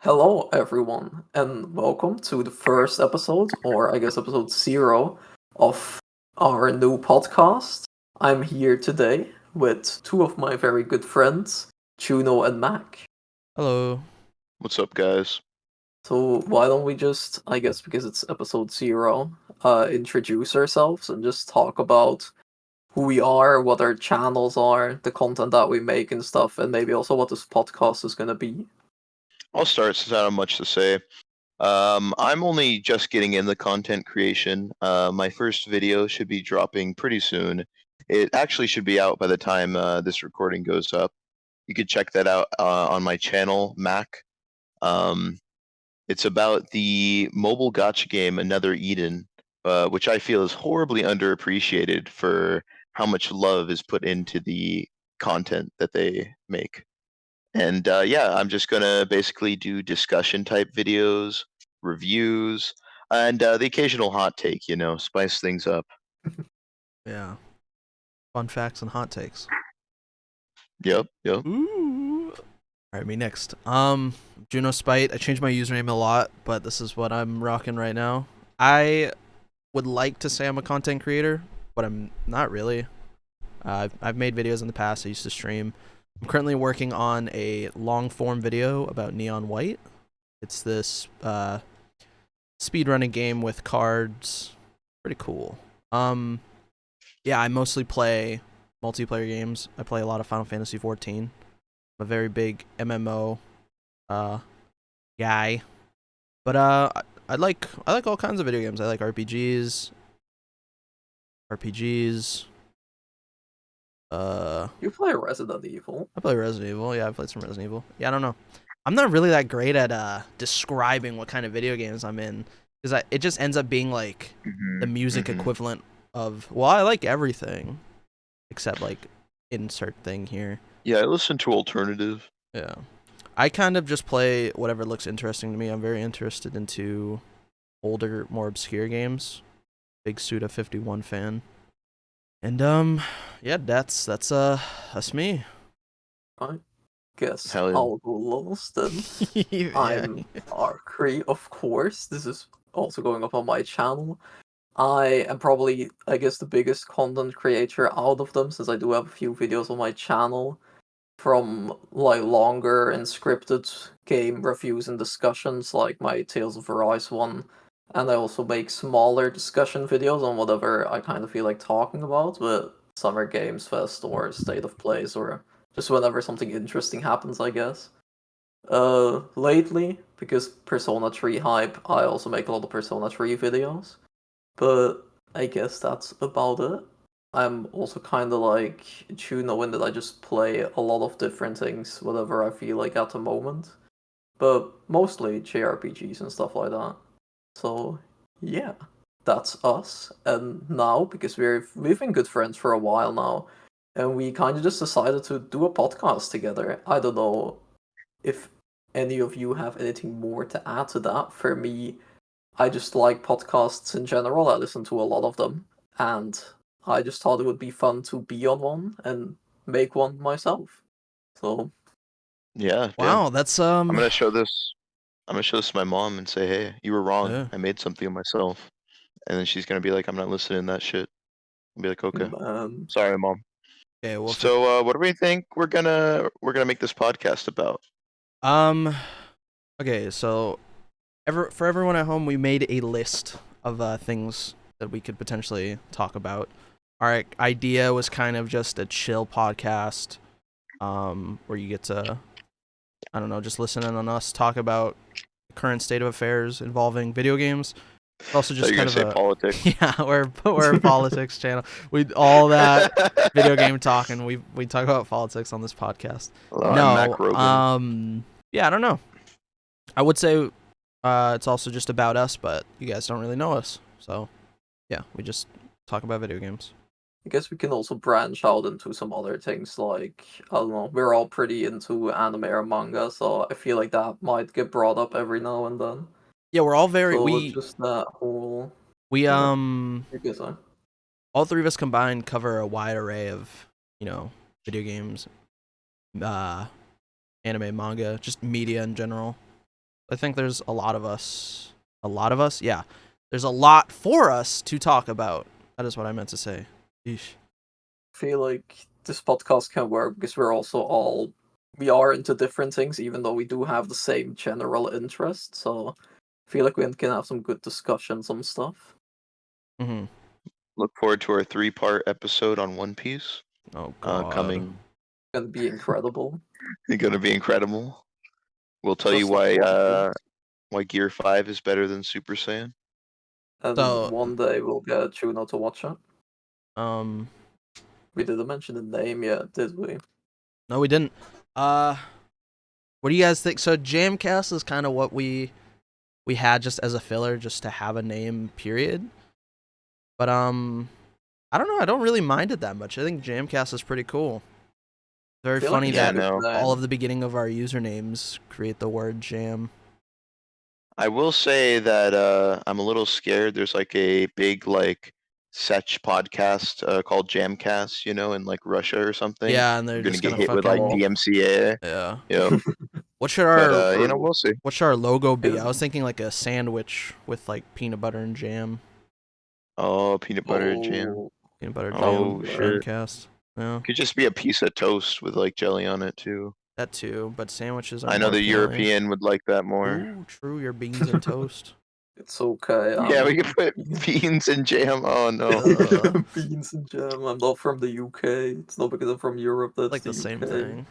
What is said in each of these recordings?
Hello, everyone, and welcome to the first episode, or I guess episode 0 of our new podcast. I'm here today with two of my very good friends, Juno and Mac. Hello. What's up, guys? So, why don't we just, I guess because it's episode 0, introduce ourselves and just talk about who we are, what our channels are, the content that we make and stuff, and maybe also what this podcast is going to be. I'll start since I don't have much to say. I'm only just getting in the content creation. My first video should be dropping pretty soon. It actually should be out by the time this recording goes up. You could check that out on my channel, Mac. It's about the mobile gacha game Another Eden, which I feel is horribly underappreciated for how much love is put into the content that they make. And yeah, I'm just gonna basically do discussion type videos, reviews, and the occasional hot take. Spice things up. Yeah. Fun facts and hot takes. Yep. Ooh. Alright, me next. Junospite. I changed my username a lot, but this is what I'm rocking right now. I would like to say I'm a content creator, but I'm not really. I've made videos in the past. I used to stream. I'm currently working on a long form video about Neon White. It's this speedrunning game with cards. Pretty cool. Yeah, I mostly play multiplayer games. I play a lot of Final Fantasy 14. I'm a very big MMO guy. But I like all kinds of video games. I like RPGs. You play Resident Evil. I play Resident Evil. Yeah, I played some Resident Evil. Yeah, I don't know. I'm not really that great at describing what kind of video games I'm in, because it just ends up being like the music equivalent of, well, I like everything except like insert thing here. Yeah, I listen to alternative. Yeah, I kind of just play whatever looks interesting to me. I'm very interested into older, more obscure games. Big Suda 51 fan. And yeah, that's me. I guess Hell yeah. I'll go last then. Yeah. I'm Arkry, of course. This is also going up on my channel. I am probably, I guess, the biggest content creator out of them, since I do have a few videos on my channel, from like longer and scripted game reviews and discussions, like my Tales of Arise one, and I also make smaller discussion videos on whatever I kind of feel like talking about, but Summer Games Fest or State of Plays or just whenever something interesting happens, I guess. Lately, because Persona 3 hype, I also make a lot of Persona 3 videos, but I guess that's about it. I'm also kind of like Juno in that I just play a lot of different things, whatever I feel like at the moment, but mostly JRPGs and stuff like that. So yeah, that's us. And now, because we've been good friends for a while now, and we kind of just decided to do a podcast together. I don't know if any of you have anything more to add to that. For me, I just like podcasts in general. I listen to a lot of them, and I just thought it would be fun to be on one and make one myself. So Yeah. Wow, that's I'm gonna show this. I'm gonna show this to my mom and say, "Hey, you were wrong. Yeah. I made something of myself." And then she's gonna be like, "I'm not listening to that shit." I'll be like, "Okay, sorry, mom." Okay, well, So, what do we think we're gonna make this podcast about? okay, so for everyone at home, we made a list of things that we could potentially talk about. Our idea was kind of just a chill podcast, where you get to, I don't know, just listen in on us talk about the current state of affairs involving video games. It's also just kind of a politics. yeah, we're a politics channel. We all that video game talking. We talk about politics on this podcast. Yeah, I don't know. I would say it's also just about us, but you guys don't really know us. So, yeah, we just talk about video games. I guess we can also branch out into some other things, like, I don't know, we're all pretty into anime or manga, so I feel like that might get brought up every now and then. Yeah, we're all very So just that whole I guess all three of us combined cover a wide array of, video games, anime, manga, just media in general. I think there's a lot of us. A lot of us? Yeah. There's a lot for us to talk about. That is what I meant to say. Eesh. I feel like this podcast can work because we are into different things, even though we do have the same general interest. So I feel like we can have some good discussions on stuff. Mm-hmm. Look forward to our 3-part episode on One Piece. Oh, God. Coming. It's gonna be incredible. It's gonna be incredible. We'll tell you Just like why Gear 5 is better than Super Saiyan. And So- one day we'll get Juno to watch it. Um, We didn't mention the name yet, did we? no, we didn't. What do you guys think? So JAMcast is kind of what we had just as a filler, just to have a name, period. But I don't know. I don't really mind it that much. I think JAMcast is pretty cool. Very Feel funny like Yeah, that no. all of the beginning of our usernames create the word jam. I will say that I'm a little scared. There's like a big like Setch podcast called JAMcast, in like Russia or something. Yeah, and they're We're gonna just get gonna hit with like fucking DMCA. yeah. Yeah, What should our we'll see. what should our logo be? I Yeah. was thinking like a sandwich with like peanut butter and jam. Oh, peanut butter jam. Oh, Peanut butter Oh, jam. shit. JAMcast. Yeah, Could just be a piece of toast with like jelly on it too. that too. But sandwiches are I know more the appealing. European would like that more. Ooh, true. Your beans and toast. it's okay. Yeah, we could put beans and jam. Oh no. Uh, Beans and jam. I'm not from the UK. It's not because I'm from Europe. That's like the same UK. thing.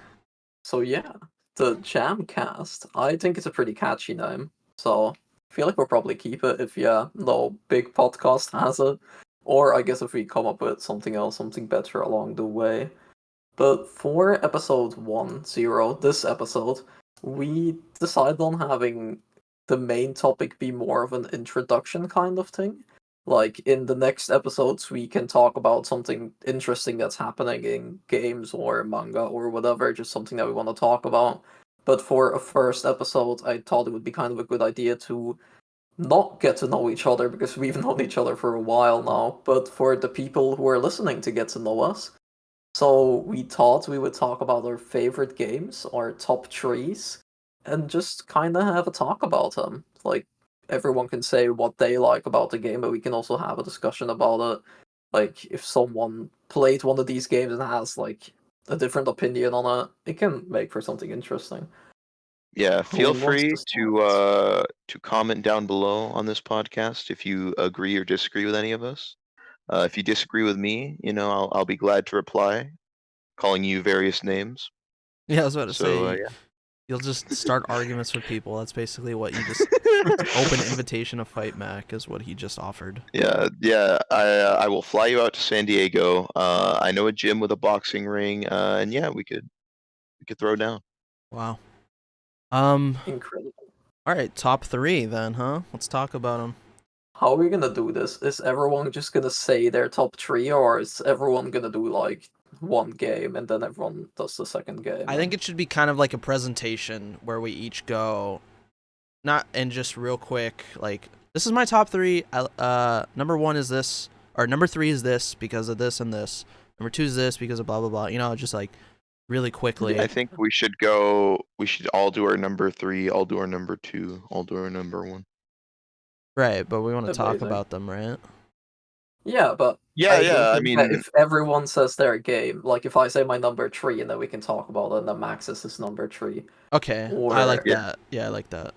So yeah, the JAMcast. I think it's a pretty catchy name. So I feel like we'll probably keep it if no big podcast has it, or I guess if we come up with something else, something better along the way. But for episode 10, this episode, we decided on having the main topic be more of an introduction kind of thing. Like in the next episodes, we can talk about something interesting that's happening in games or manga or whatever, just something that we want to talk about. But for a first episode, I thought it would be kind of a good idea to not get to know each other because we've known each other for a while now, but for the people who are listening to get to know us. So we thought we would talk about our favorite games, our top trees, and just kind of have a talk about them. Like everyone can say what they like about the game, but we can also have a discussion about it. Like if someone played one of these games and has like a different opinion on it, it can make for something interesting. Yeah, feel Who wants free to start? to comment down below on this podcast if you agree or disagree with any of us. If you disagree with me, I'll be glad to reply, calling you various names. Yeah, I was about to So say. yeah. You'll just start arguments with people. That's basically what you just open invitation to fight Mac is what he just offered. Yeah. I will fly you out to San Diego. I know a gym with a boxing ring, and yeah, we could throw down. Wow. Incredible. All right, top 3 then, huh? Let's talk about them. How are we gonna do this? Is everyone just gonna say their top three, or is everyone gonna do like one game and then everyone does the second game? I think it should be kind of like a presentation where we each go, not and just real quick, like this is my top 3. Number 1 is this, or number 3 is this because of this and this. Number 2 is this because of blah blah blah. Just like really quickly. I think we should all do our number 3, all do our number 2, all do our number 1. Right, but we want to talk Amazing. about them, right? Yeah, but Yeah, I think mean, that if everyone says their game, like if I say my number 3 and then we can talk about it, and then Max says his number 3. Okay, I Or- like Yeah. that. Yeah, I like that.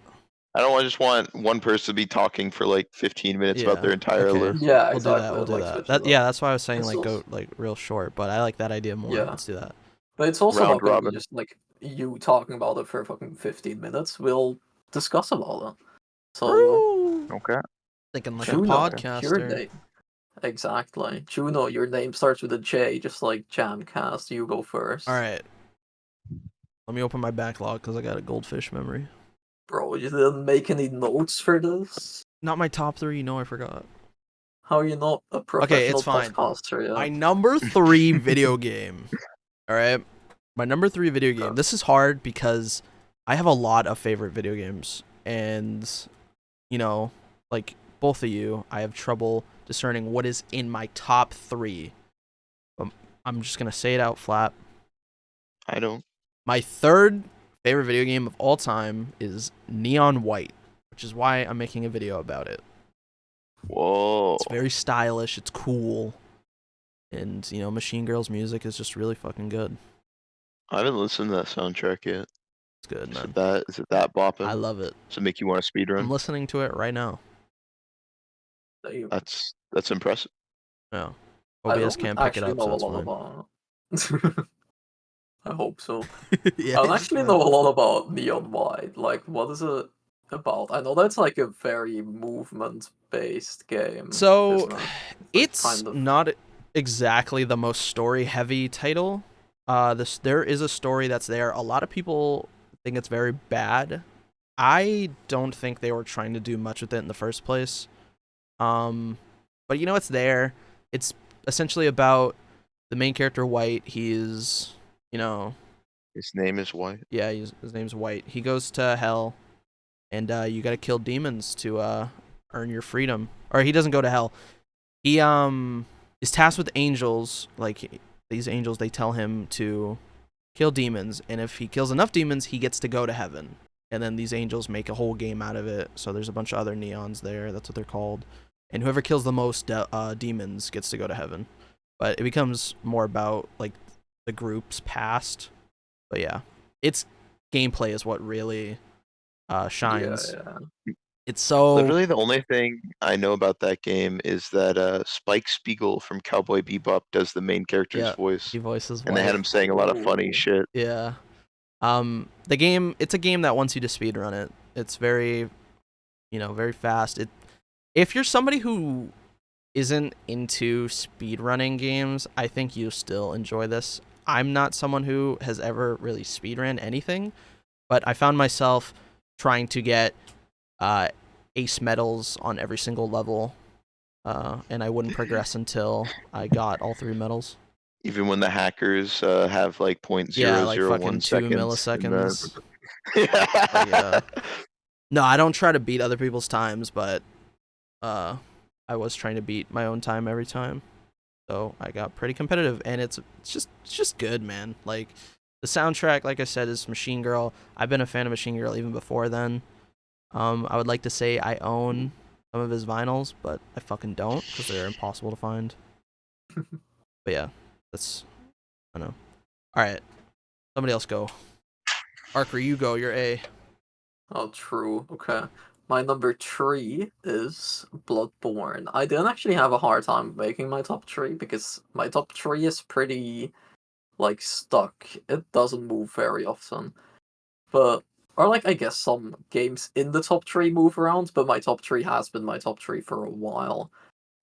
I don't just want one person to be talking for like 15 minutes about their entire okay. list. Yeah, We'll exactly. do that. We'll do like, that. switch That it yeah, up. that's why I was saying It's like also- go like real short, but I like that idea more. Yeah. Let's do that. But it's also Round not gonna robin. be just like you talking about it for fucking 15 minutes. We'll discuss about it. So Woo! Okay. Thinking like Juno, a your podcaster. name. Exactly. Juno, your name starts with a J, just like JAMcast. You go first. All right. Let me open my backlog because I got a goldfish memory. Bro, you didn't make any notes for this? Not my top 3. No, I forgot. How are you not a professional it's fine. podcaster yet? My number 3 video game. All right. My number 3 video game. This is hard because I have a lot of favorite video games. And, like both of you, I have trouble discerning what is in my top 3. I'm just going to say it out flat. I don't. My third favorite video game of all time is Neon White, which is why I'm making a video about it. Whoa. It's very stylish. It's cool. And, Machine Girl's music is just really fucking good. I haven't listened to that soundtrack yet. It's good, Is man. it that bopping? I love it. Does it make you want to speedrun? I'm listening to it right now. That's impressive. No. I OBS don't can't pick it actually up, know so a it's lot fine. about. I hope so. Yeah, I don't it's actually fine. know a lot about Neon White. Like, what is it about? I know that's like a very movement-based game. So, isn't it? it's kind of... not exactly the most story-heavy title. There is a story that's there. A lot of people think it's very bad. I don't think they were trying to do much with it in the first place. But it's there. It's essentially about the main character, White. He's, His name is White. yeah, his name's White. He goes to hell, and you gotta kill demons to earn your freedom. Or he doesn't go to hell. He is tasked with angels. Like, these angels, they tell him to kill demons, and if he kills enough demons, he gets to go to heaven. And then these angels make a whole game out of it. So there's a bunch of other neons there. That's what they're called. And whoever kills the most demons gets to go to heaven. But it becomes more about like the group's past. But yeah, its gameplay is what really shines. Yeah. It's so Literally, the only thing I know about that game is that Spike Spiegel from Cowboy Bebop does the main character's voice, he voices and they had White. him saying a lot of funny Ooh. shit. Yeah. It's a game that wants you to speedrun it. It's very, very fast. If you're somebody who isn't into speedrunning games, I think you still enjoy this. I'm not someone who has ever really speedrun anything, but I found myself trying to get ace medals on every single level, and I wouldn't progress until I got all 3 medals. Even when the hackers have like Yeah, like 0.001 fucking 2 seconds. milliseconds. Yeah. No, I don't try to beat other people's times, but I was trying to beat my own time every time. So I got pretty competitive, and it's just good, man. Like, the soundtrack, like I said, is Machine Girl. I've been a fan of Machine Girl even before then. I would like to say I own some of his vinyls, but I fucking don't because they're impossible to find. But yeah, I know. All right, somebody else go. Arkry, you go. You're A. Oh, true. Okay. My number 3 is Bloodborne. I didn't actually have a hard time making my top 3 because my top 3 is pretty, like, stuck. It doesn't move very often. Or I guess some games in the top 3 move around, but my top 3 has been my top 3 for a while.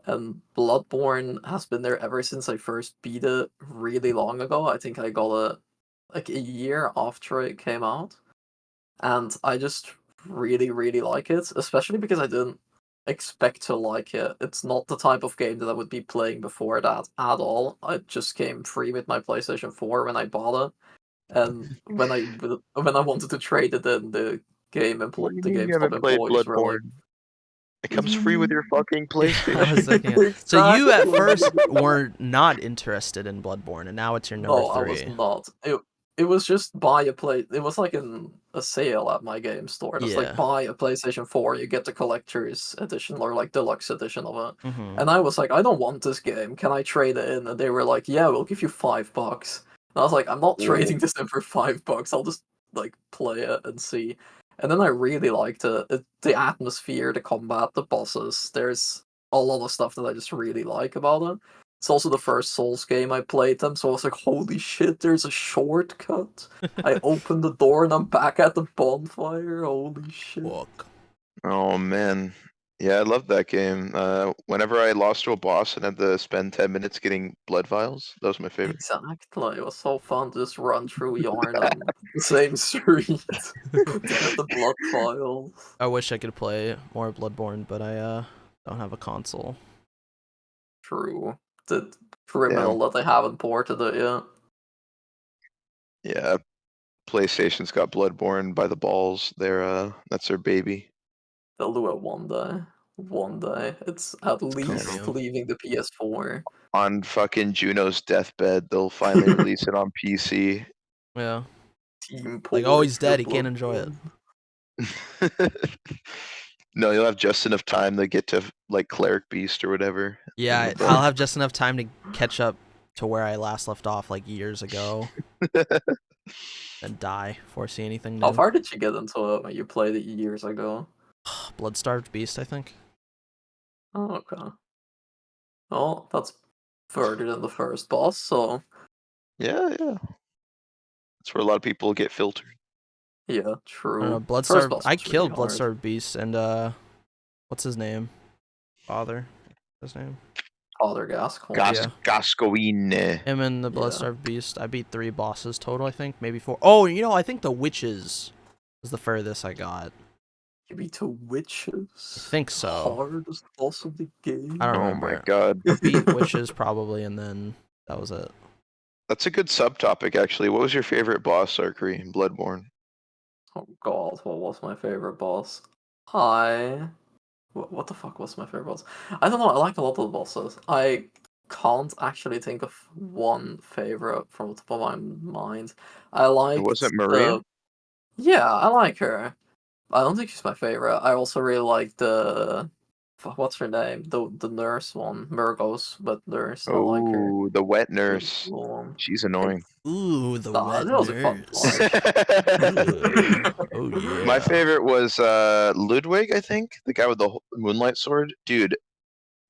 And Bloodborne has been there ever since I first beat it really long ago. I think I got it, like, a year after it came out. And I just really, really like it, especially because I didn't expect to like it. It's not the type of game that I would be playing before that at all. It just came free with my PlayStation 4 when I bought it, and when I wanted to trade it in, the What do you the mean you GameStop haven't played employees were like, Bloodborne? It comes free with your fucking I was PlayStation. thinking it. So you at Exactly. first were not interested in Bloodborne, and now it's your number No, I was 3. not. It was just buy a play. It was like in a sale at my game store. It was like Yeah. buy a PlayStation 4, you get the collector's edition or like deluxe edition of it. Mm-hmm. And I was like, I don't want this game. Can I trade it in? And they were like, yeah, we'll give you $5. And I was like, I'm not trading this in for $5. I'll just like play it and see. And then I really liked it. The atmosphere, the combat, the bosses. There's a lot of stuff that I just really like about it. It's also the first Souls game I played them, so I was like, holy shit, there's a shortcut. I opened the door and I'm back at the bonfire. Holy shit. Fuck. Oh man. Yeah, I love that game. Whenever I lost to a boss and had to spend 10 minutes getting blood vials, that was my favorite. Exactly. It was so fun to just run through Yarn on the same street to get the blood vials. I wish I could play more Bloodborne, but I don't have a console. True. The criminal that they haven't ported it yet. Yeah, PlayStation's got Bloodborne by the balls. That's their baby. They'll do it one day. One day. It's at least coming. leaving the PS4. On fucking Juno's deathbed, they'll finally release it on PC. Yeah. team Like, oh, he's dead. He can't enjoy it. No, you'll have just enough time to get to like Cleric Beast or whatever. Yeah, I'll have just enough time to catch up to where I last left off like years ago, and die before I see anything new. How far did you get into it when you played it years ago? Bloodstarved Beast, I think. Oh, okay. Well, that's further than the first boss, so Yeah. That's where a lot of people get filtered. yeah, I don't true. know, First Bloodstarved. boss I was really killed hard. Bloodstarved Beast, and what's his name? Father. His name. Father Gascoigne. Yeah. Gascoigne. Him and the Yeah. Bloodstarved Beast. I beat 3 bosses total, I think, maybe 4. Oh, you know, I think the Witches was the furthest I got. You beat 2 witches. I think so. Hardest boss of the game. I don't Oh remember. my god. I beat Witches probably, and then that was it. That's a good subtopic, actually. What was your favorite boss, Arkry, in Bloodborne? Oh god, what was my favorite boss? What the fuck was my favorite boss? I don't know, I like a lot of the bosses. I can't actually think of one favorite from the top of my mind. I liked Was it Maria? Yeah, I like her. I don't think she's my favorite. I also really like what's her name? The nurse one, Murgos, but nurse. I like her. Oh, the wet She was a nurse. cool one. She's annoying. Ooh, the wet That was a fun nurse. fight. Oh yeah. My favorite was Ludwig, I think, the guy with the moonlight sword. Dude,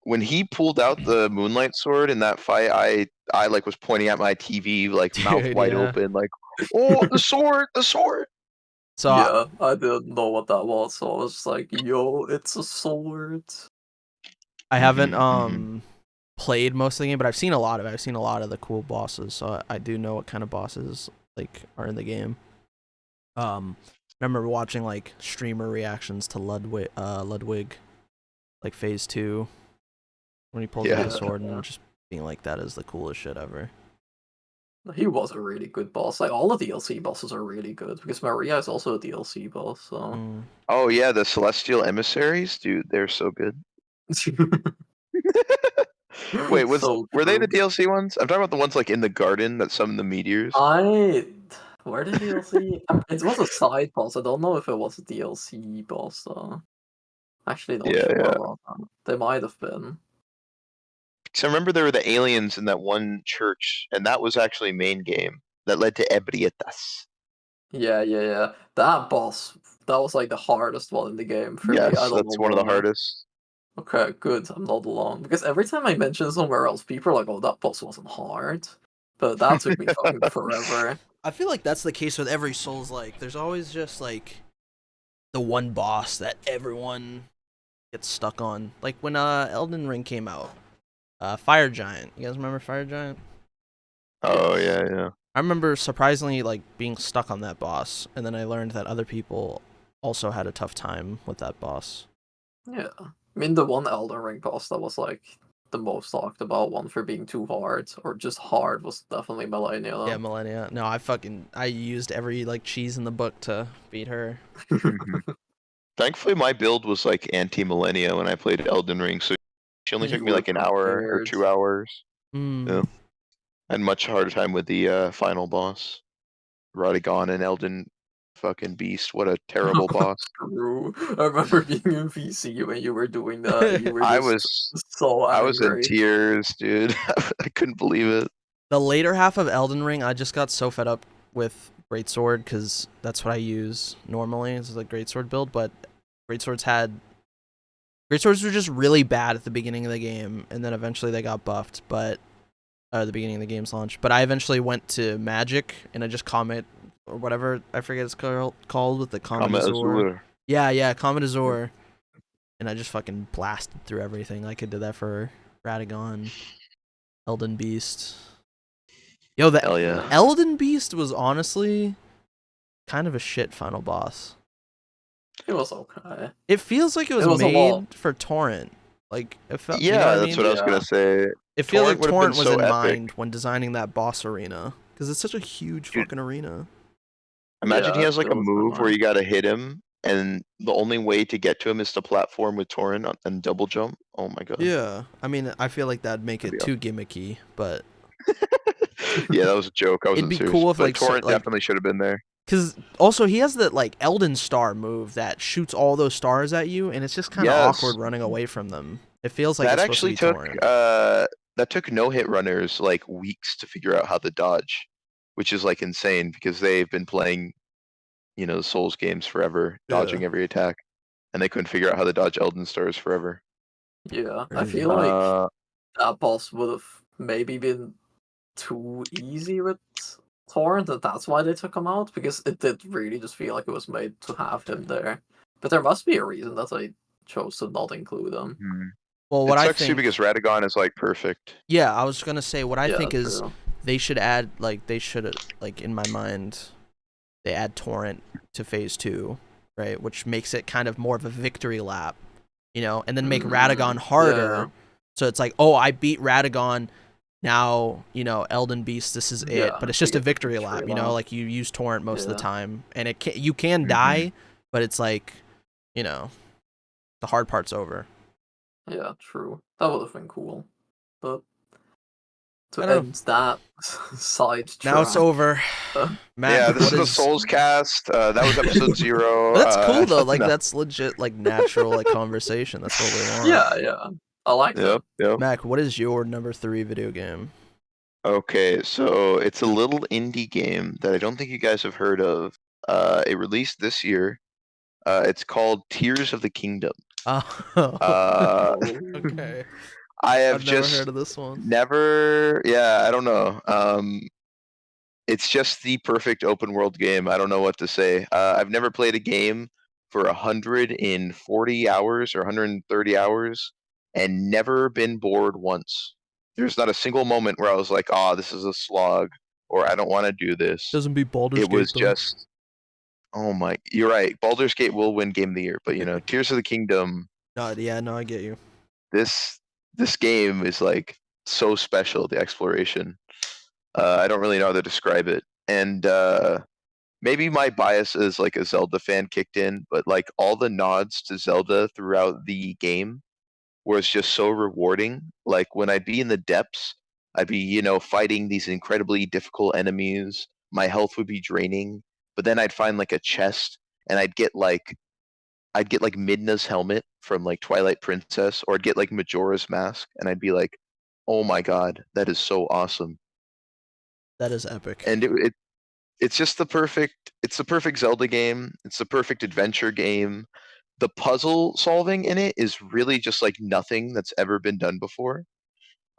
when he pulled out the moonlight sword in that fight, I like was pointing at my TV, like mouth Dude, wide yeah. open, like, oh, the sword, the sword. So Yeah, I didn't know what that was, so I was just like, yo, it's a sword. I haven't Mhm. played most of the game, but I've seen a lot of it. I've seen a lot of the cool bosses, so I do know what kind of bosses like are in the game. Remember watching like streamer reactions to Ludwig, like phase 2, when he pulls out Yeah. the sword and just being like, that is the coolest shit ever. He was a really good boss. Like, all the DLC bosses are really good, because Maria is also a DLC boss, so... Mm. Oh yeah, the Celestial Emissaries, dude, they're so good. Wait, So were they the true. DLC ones? I'm talking about the ones like in the garden that summon the meteors. Where the DLC? It was a side boss. I don't know if it was a DLC boss, though. Actually, not Yeah, sure yeah. about that. They might have been. So I remember there were the aliens in that one church, and that was actually main game that led to Ebrietas. Yeah. That boss, that was like the hardest one in the game for me. I Yes, don't know that's one of the why. hardest. Okay, good. I'm not alone. Because every time I mention somewhere else, people are like, oh, that boss wasn't hard. But that took me fucking forever. I feel like that's the case with every Souls-like. There's always just like the one boss that everyone gets stuck on. Like when Elden Ring came out, Fire Giant. You guys remember Fire Giant? Oh Yes. yeah. I remember surprisingly like being stuck on that boss, and then I learned that other people also had a tough time with that boss. Yeah. I mean, the one Elden Ring boss that was like the most talked about one for being too hard, or just hard, was definitely Millennia. Yeah, Millennia. No, I used every like cheese in the book to beat her. Thankfully, my build was like anti-millennia when I played Elden Ring, so she only You took me were like an hour or prepared. 2 hours. Mm. Yeah. I had much harder time with the final boss, Radagon and Elden fucking Beast. What a terrible boss. True. I remember being in VC when you were doing that. You were I just so was in angry. tears, dude. I couldn't believe it. The later half of Elden Ring, I just got so fed up with Greatsword because that's what I use normally. It's a Greatsword build, but Greatswords were just really bad at the beginning of the game, and then eventually they got buffed. But the beginning of the game's launch. But I eventually went to Magic, and I just Comet or whatever I forget it's called with the Comet Azure. Yeah, Comet Azure, and I just fucking blasted through everything. Like I did that for Radagon, Elden Beast. Yo, the Hell yeah. Elden Beast was honestly kind of a shit final boss. It was okay. It feels like it was It was a lot. made for Torrent. Like it felt. Yeah, You know what I that's mean? what I was Yeah. gonna say. It feels like Torrent would've been Torrent was so in epic. mind when designing that boss arena because it's such a huge Dude. fucking arena. Imagine he Yeah, has like it a was move where fine. you gotta hit him, and the only way to get to him is to platform with Torrent and double jump. Oh my god. Yeah, I mean, I feel like that'd make That'd it be too gimmicky, but Yeah, that was a joke. I it'd wasn't be serious. cool if But like Torrent definitely should have been there. Because also he has that like Elden Star move that shoots all those stars at you, and it's just kind of Yes. awkward running away from them. It feels like That it's supposed to actually be took torrent. that took no-hit runners like weeks to figure out how to dodge, which is like insane because they've been playing, the Souls games forever, dodging every attack, and they couldn't figure out how to dodge Elden Stars forever. Yeah, I Crazy. feel like Uh, that boss would have maybe been too easy with Torrent, and that's why they took him out, because it did really just feel like it was made to have him there. But there must be a reason that they chose to not include him. Well, it what I sucks too think, because Radagon is like perfect. yeah, I was gonna say what I Yeah, think is true. they should add like in my mind, they add torrent to phase 2, right? Which makes it kind of more of a victory lap, and then make Radagon harder. Yeah. So it's like, oh, I beat Radagon. Now, Elden Beast, this is it. Yeah, But it's you just a get the victory victory lap, lap. like you use torrent most of the Yeah. time. And you can die, but it's like, the hard part's over. Yeah, true. That would have been cool. But to I don't end that side Now it's track, over. Matt, Yeah, this what is the is Souls cast. That was episode 0. That's cool though. Like no. that's legit like natural like conversation. That's what we want. yeah. I like that. Yep. Mac, what is your number 3 video game? Okay, so it's a little indie game that I don't think you guys have heard of. It released this year. It's called Tears of the Kingdom. Oh, okay. I have I've never just heard of this one. I don't know. It's just the perfect open world game. I don't know what to say. I've never played a game for 140 hours or 130 hours and never been bored once. There's not a single moment where I was like, "Oh, this is a slog," or "I don't want to do this." Doesn't beat Baldur's It was Gate though. just, oh my, you're right. Baldur's Gate will win Game of the Year, but Tears of the Kingdom, No, I get you. this game is like so special. The exploration. I don't really know how to describe it, and maybe my bias as like a Zelda fan kicked in, but like all the nods to Zelda throughout the game was just so rewarding. Like when I'd be in the depths, I'd be, fighting these incredibly difficult enemies. My health would be draining, but then I'd find like a chest and I'd get like Midna's helmet from like Twilight Princess, or I'd get like Majora's mask and I'd be like, "Oh my god, that is so awesome." That is epic. And it's just it's the perfect Zelda game. It's the perfect adventure game. The puzzle solving in it is really just like nothing that's ever been done before.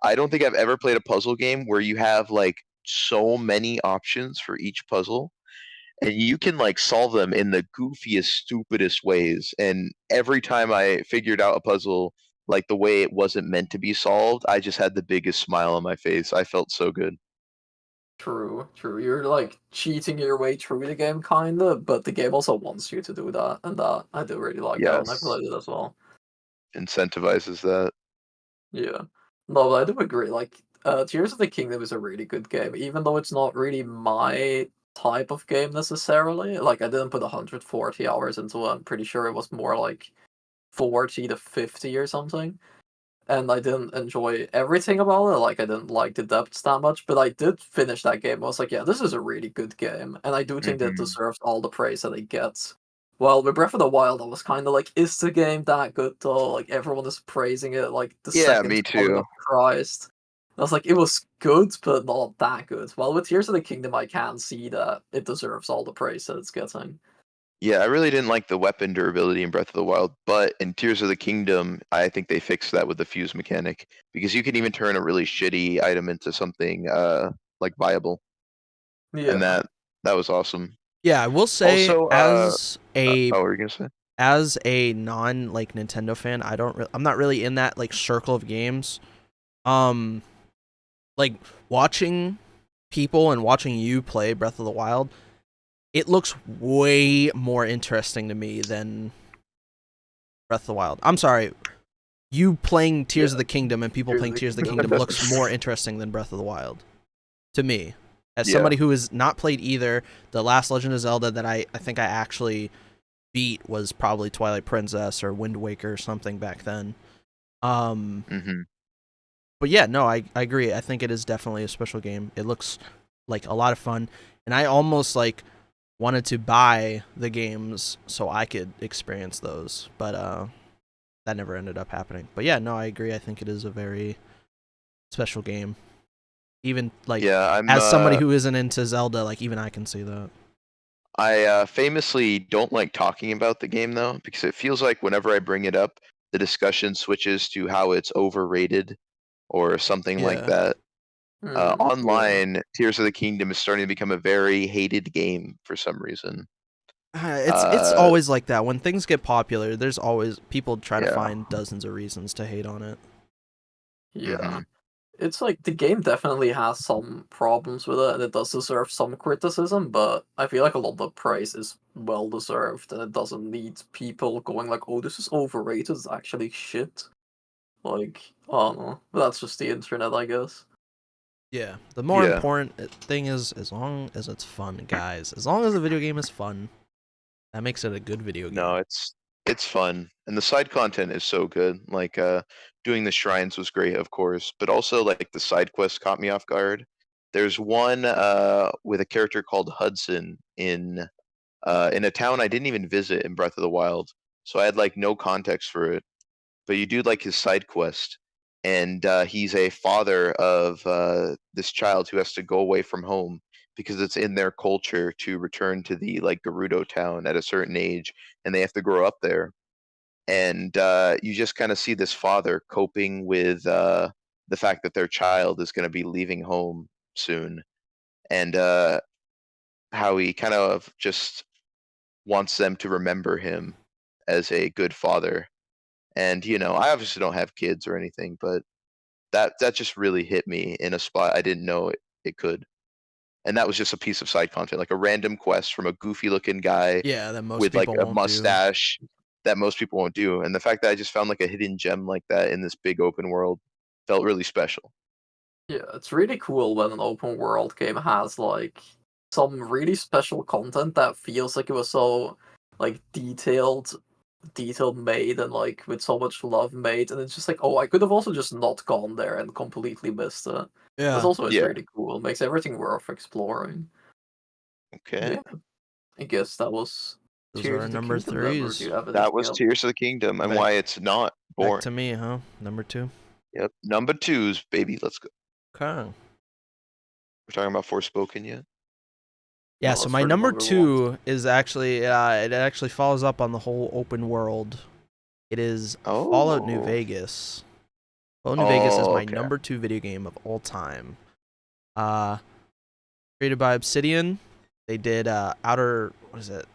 I don't think I've ever played a puzzle game where you have like so many options for each puzzle and you can like solve them in the goofiest, stupidest ways. And every time I figured out a puzzle like the way it wasn't meant to be solved, I just had the biggest smile on my face. I felt so good. True. You're like cheating your way through the game, kinda, but the game also wants you to do that, and that I do really like that when I Yes. played it as well. Incentivizes that. Yeah. No, but I do agree. Like, Tears of the Kingdom is a really good game, even though it's not really my type of game necessarily. Like, I didn't put 140 hours into it. I'm pretty sure it was more like 40 to 50 or something. And I didn't enjoy everything about it. Like, I didn't like the depths that much, but I did finish that game. I was like, yeah, this is a really good game, and I do think that it Mhm. deserves all the praise that it gets. Well, with Breath of the Wild, I was kind of like, is the game that good though? Like, everyone is praising it like the Yeah, second me coming too. of Christ. I was like, it was good, but not that good. Well, with Tears of the Kingdom, I can see that it deserves all the praise that it's getting. Yeah, I really didn't like the weapon durability in Breath of the Wild, but in Tears of the Kingdom, I think they fixed that with the fuse mechanic because you can even turn a really shitty item into something like viable, and Yeah. that was awesome. Yeah, I will say Also, as what were you gonna say? a non like Nintendo fan, I'm not really in that like circle of games. Like watching people and watching you play Breath of the Wild, it looks way more interesting to me than Breath of the Wild. I'm sorry. You playing Tears of the Kingdom and people playing Tears of the Kingdom looks more interesting than Breath of the Wild to me. As somebody who has not played either, the last Legend of Zelda that I think I actually beat was probably Twilight Princess or Wind Waker or something back then. Mhm. But yeah, no, I agree. I think it is definitely a special game. It looks like a lot of fun, and I almost like wanted to buy the games so I could experience those, but that never ended up happening. But yeah, no, I agree. I think it is a very special game. Even like Yeah, I'm. as somebody who isn't into Zelda, like even I can see that. I famously don't like talking about the game though, because it feels like whenever I bring it up, the discussion switches to how it's overrated or something like Yeah. that. Yeah. Online, Tears of the Kingdom is starting to become a very hated game for some reason. It's always like that. When things get popular, there's always people try to Yeah. find dozens of reasons to hate on it. Yeah. Mhm. It's like the game definitely has some problems with it, and it does deserve some criticism, but I feel like a lot of the praise is well deserved, and it doesn't need people going like, "Oh, this is overrated. It's actually shit." Like, I don't know. But that's just the internet, I guess. Yeah. The more Yeah. important thing is as long as it's fun, guys. As long as the video game is fun, that makes it a good video game. No, it's fun, and the side content is so good. Like doing the shrines was great, of course, but also like the side quests caught me off guard. There's one with a character called Hudson in a town I didn't even visit in Breath of the Wild, so I had like no context for it. But you do like his side quest, and he's a father of this child who has to go away from home because it's in their culture to return to the like Gerudo town at a certain age, and they have to grow up there. And you just kind of see this father coping with the fact that their child is going to be leaving home soon, and how he kind of just wants them to remember him as a good father. And I obviously don't have kids or anything, but that just really hit me in a spot I didn't know it could. And that was just a piece of side content, like a random quest from a goofy looking guy Yeah, that most with like people a won't do. mustache that most people won't do. And the fact that I just found like a hidden gem like that in this big open world felt really special. Yeah, it's really cool when an open world game has like some really special content that feels like it was so like detailed made and like with so much love made, and it's just like, oh, I could have also just not gone there and completely missed it. That's Yeah. also is Yeah. really cool. It makes everything worth exploring. Okay. Yeah, I guess that was Those are Tears our of the number Kingdom then, or do threes. you have That anything was else? Tears of the Kingdom and Back why it's not back boring. to me, huh? Number 2. Yep. Number twos, baby. Let's go. Okay. We're talking about Forspoken yet? Yeah, No, so that's my for the number number one. 2 is actually it actually follows up on the whole open world. It is Fallout New Oh. Vegas. Fallout New Vegas is Oh, my okay. number 2 video game of all time. Uh Created by Obsidian. They did Outer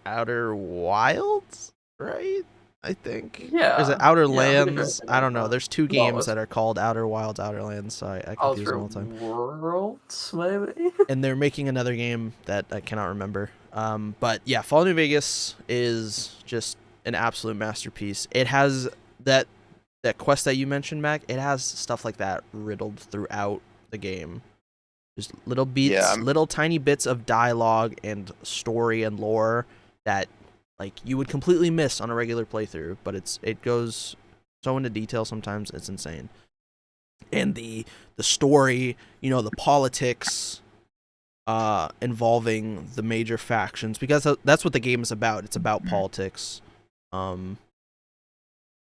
Wilds, right? I think. Or is it Yeah, Outer yeah, I'm pretty sure I Lands? think I like don't know. that. There's 2 No, games it's that are called Outer Wilds, Outer Lands, so I confuse them Outer all the time. Worlds, maybe. And they're making another game that I cannot remember. But yeah, Fallout New Vegas is just an absolute masterpiece. It has that quest that you mentioned, Mac. It has stuff like that riddled throughout the game. Just little Yeah, beats, little tiny bits of dialogue and story and lore that like you would completely miss on a regular playthrough. But it goes so into detail sometimes, it's insane. And the story, the politics involving the major factions, because that's what the game is about. It's about politics. Um,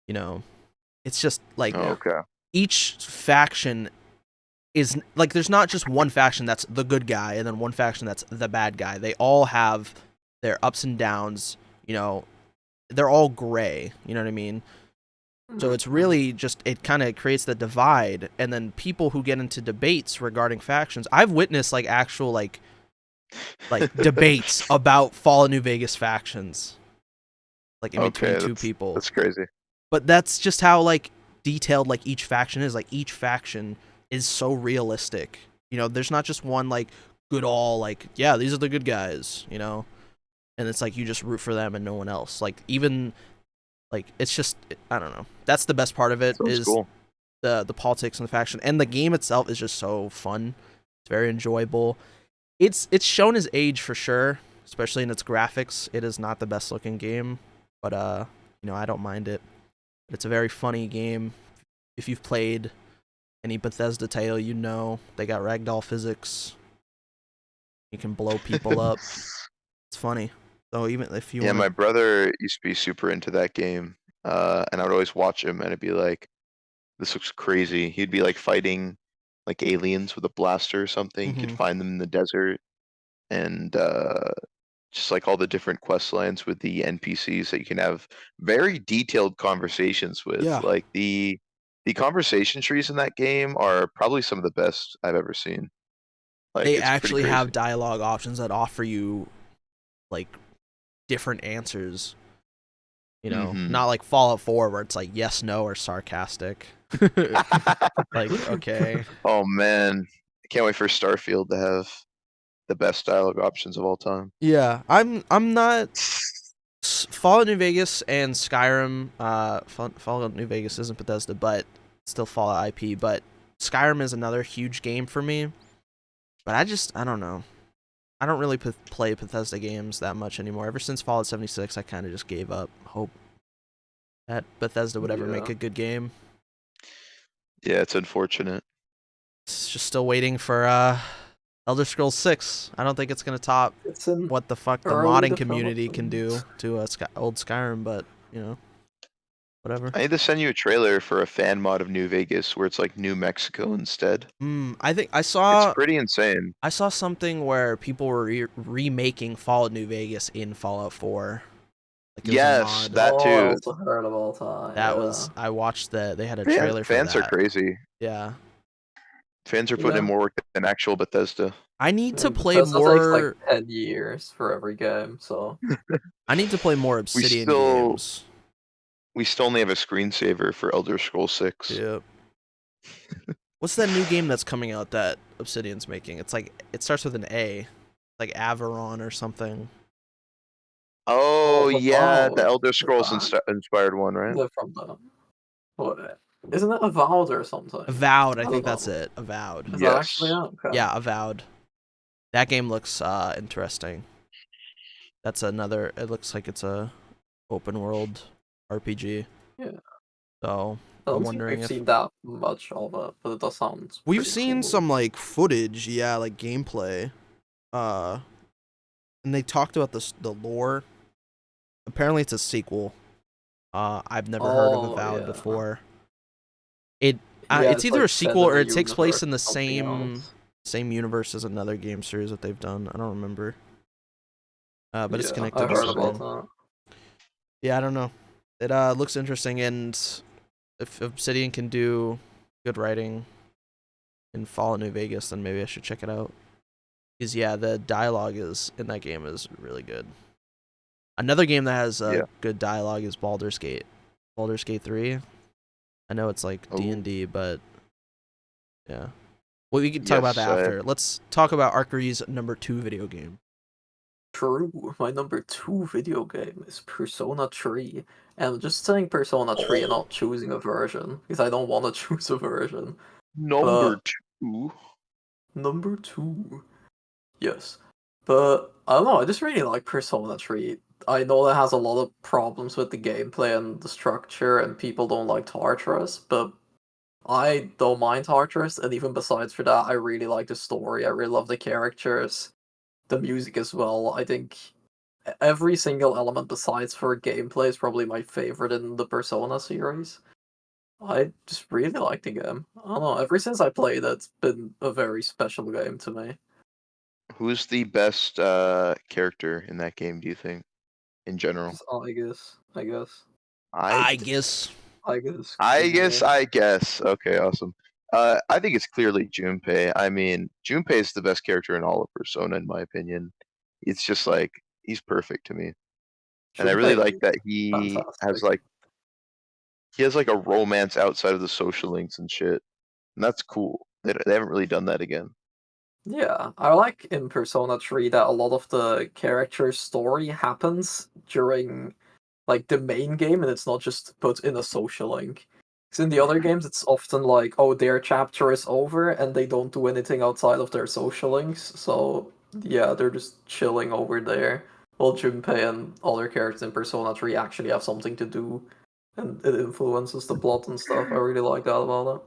it's just like Oh, okay. each faction is like there's not just one faction that's the good guy and then one faction that's the bad guy. They all have their ups and downs. They're all gray. You know what I mean? So it's really just it kind of creates the divide, and then people who get into debates regarding factions. I've witnessed like actual like debates about Fallout New Vegas factions, like in between Okay, two that's people. that's crazy. But that's just how like detailed like each faction is. Like each faction is so realistic. There's not just one like good all like yeah these are the good guys. And it's like you just root for them and no one else. Like even like it's just I don't know. That's the best part of it Sounds is cool. the politics and the faction, and the game itself is just so fun. It's very enjoyable. It's shown as age for sure, especially in its graphics. It is not the best looking game, but I don't mind it. It's a very funny game. If you've played any Bethesda title, they got ragdoll physics. You can blow people up. It's funny. So even if you Yeah, want my to, brother used to be super into that game, and I would always watch him, and it'd be like, "This looks crazy." He'd be like fighting like aliens with a blaster or something. You could Mhm. find them in the desert, and just like all the different quest lines with the NPCs that you can have very detailed conversations with. Yeah, Like the conversation trees in that game are probably some of the best I've ever seen. Like they it's pretty actually have crazy. dialogue options that offer you like different answers. You know, Hmm. not like Fallout 4 where it's like yes, no, or sarcastic. Like, okay. Oh man, I can't wait for Starfield to have the best dialogue options of all time. Yeah, I'm not Fallout New Vegas and Skyrim. Fallout New Vegas isn't Bethesda, but still Fallout IP. But Skyrim is another huge game for me. But I don't know. I don't really play Bethesda games that much anymore. Ever since Fallout 76, I kind of just gave up hope that Bethesda would ever make Yeah. a good game. Yeah, it's unfortunate. It's just still waiting for Elder Scrolls 6. I don't think it's gonna top It's in what the fuck the early modding community can development. do to old Skyrim, but you know, whatever. I need to send you a trailer for a fan mod of New Vegas where it's like New Mexico instead. I think It's pretty insane. I saw something where people were remaking Fallout New Vegas in Fallout 4. Like it was a Yes, mod. that Oh, I too. also heard about that. That Yeah. was I watched they had a Fans, trailer for fans are that. crazy. Yeah. Fans are putting in Yeah. more work than actual Bethesda. I need to play Bethesda takes like more 10 years for every game, so I need to play more We Obsidian still games. we still only have a screensaver for Elder Scrolls 6. Yep. What's that new game that's coming out that Obsidian's making? It's like it starts with an A. Like Averon or something. Oh the yeah, the Avowed. Elder Scrolls That? inspired one, right? They're from the what? Isn't it Avowed or something? Avowed, I I don't think that's know. it. Avowed. Is that actually Yes. out? Okay. Yeah, Avowed. That game looks interesting. That's another it looks like it's a open world RPG. Yeah. So I I'm don't think wondering we've if seen that much of it, but it does sound we've pretty seen cool. some like footage, yeah, like gameplay. Uh and they talked about the lore. Apparently it's a sequel. I've never heard of Oh Avowed yeah. before. It Yeah, it's it's either like a set sequel in or a it takes universe place in or the something else. same universe as another game series that they've done. I don't remember. But it's Yeah, I connected to heard about something. that. Yeah, I don't know. It looks interesting, and if Obsidian can do good writing in Fallout New Vegas, then maybe I should check it out. Because yeah, the dialogue is in that game is really good. Another game that has Yeah. good dialogue is Baldur's Gate. Baldur's Gate 3. I know it's like Oh, D&D, but yeah. Well, we can talk about yes. that after. Let's talk about Arkry's number 2 video game. True. My number 2 video game is Persona 3. And I'm just saying Persona 3 and not choosing a version, because I don't want to choose a version. Number But 2. number 2. Yes. But I don't know, I just really like Persona 3. I know that has a lot of problems with the gameplay and the structure, and people don't like Tartarus, but I don't mind Tartarus, and even besides for that, I really like the story. I really love the characters, the music as well. I think every single element besides for gameplay is probably my favorite in the Persona series. I just really like the game. I don't know, ever since I played it, it's been a very special game to me. Who's the best character in that game, do you think, in general? Just, I guess. I I guess. I guess. I guess Cool. I guess. Okay, awesome. I think it's clearly Junpei. I mean, Junpei is the best character in all of Persona, in my opinion. It's just like he's perfect to me, and I really like Junpei, that he has fantastic. like a romance outside of the social links and shit, and that's cool. They haven't really done that again. Yeah, I like in Persona 3 that a lot of the character's story happens during like the main game and it's not just put in a social link. Because in the other games it's often like, oh, their chapter is over and they don't do anything outside of their social links, so yeah, they're just chilling over there. While Junpei and other characters in Persona 3 actually have something to do and it influences the plot and stuff. I really like that about it.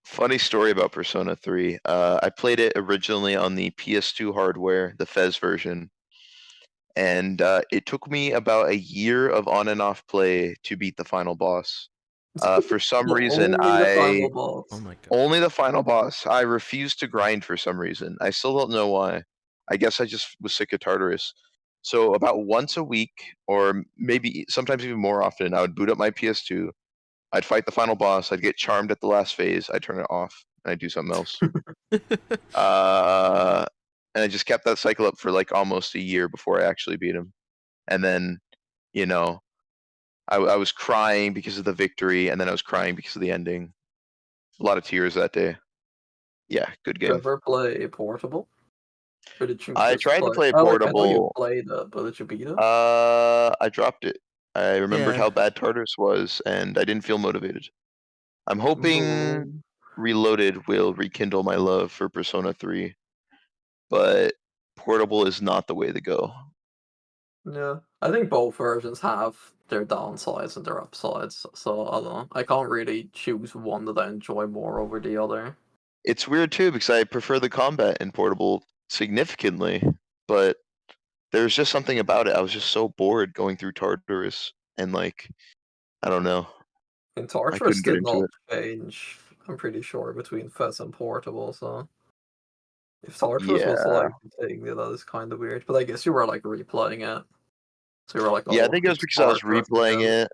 Funny story about Persona 3. I played it originally on the PS2 hardware, the Fez version, and it took me about a year of on and off play to beat the final boss. For some Well, reason, only the final boss. Oh my god. only the final boss. I refused to grind for some reason. I still don't know why. I guess I just was sick of Tartarus. So about once a week, or maybe sometimes even more often, I would boot up my PS2. I'd fight the final boss. I'd get charmed at the last phase. I'd turn it off, and I'd do something else. And I just kept that cycle up for like almost a year before I actually beat him. And then, you know, I was crying because of the victory, and then I was crying because of the ending. A lot of tears that day. Yeah, good Did you game. ever play Portable? Or did you I just tried to play Oh, like, I know you Portable. played it, but did you beat it? I dropped it. I remembered Yeah. how bad Tartarus was, and I didn't feel motivated. I'm hoping Boo. Reloaded will rekindle my love for Persona 3, but Portable is not the way to go. Yeah, I think both versions have their downsides and their upsides, so I don't know. I can't really choose one that I enjoy more over the other. It's weird too because I prefer the combat in Portable significantly, but there's just something about it. I was just so bored going through Tartarus, and like, I don't know, And I Tartarus couldn't get did into not it. change, I'm pretty sure, between Fez and Portable, so if Tartarus was Yeah, like the thing, yeah, that is kind of weird. But I guess you were like replaying it, so you were like, yeah. I oh, think it was it's because I was Tartarus replaying again.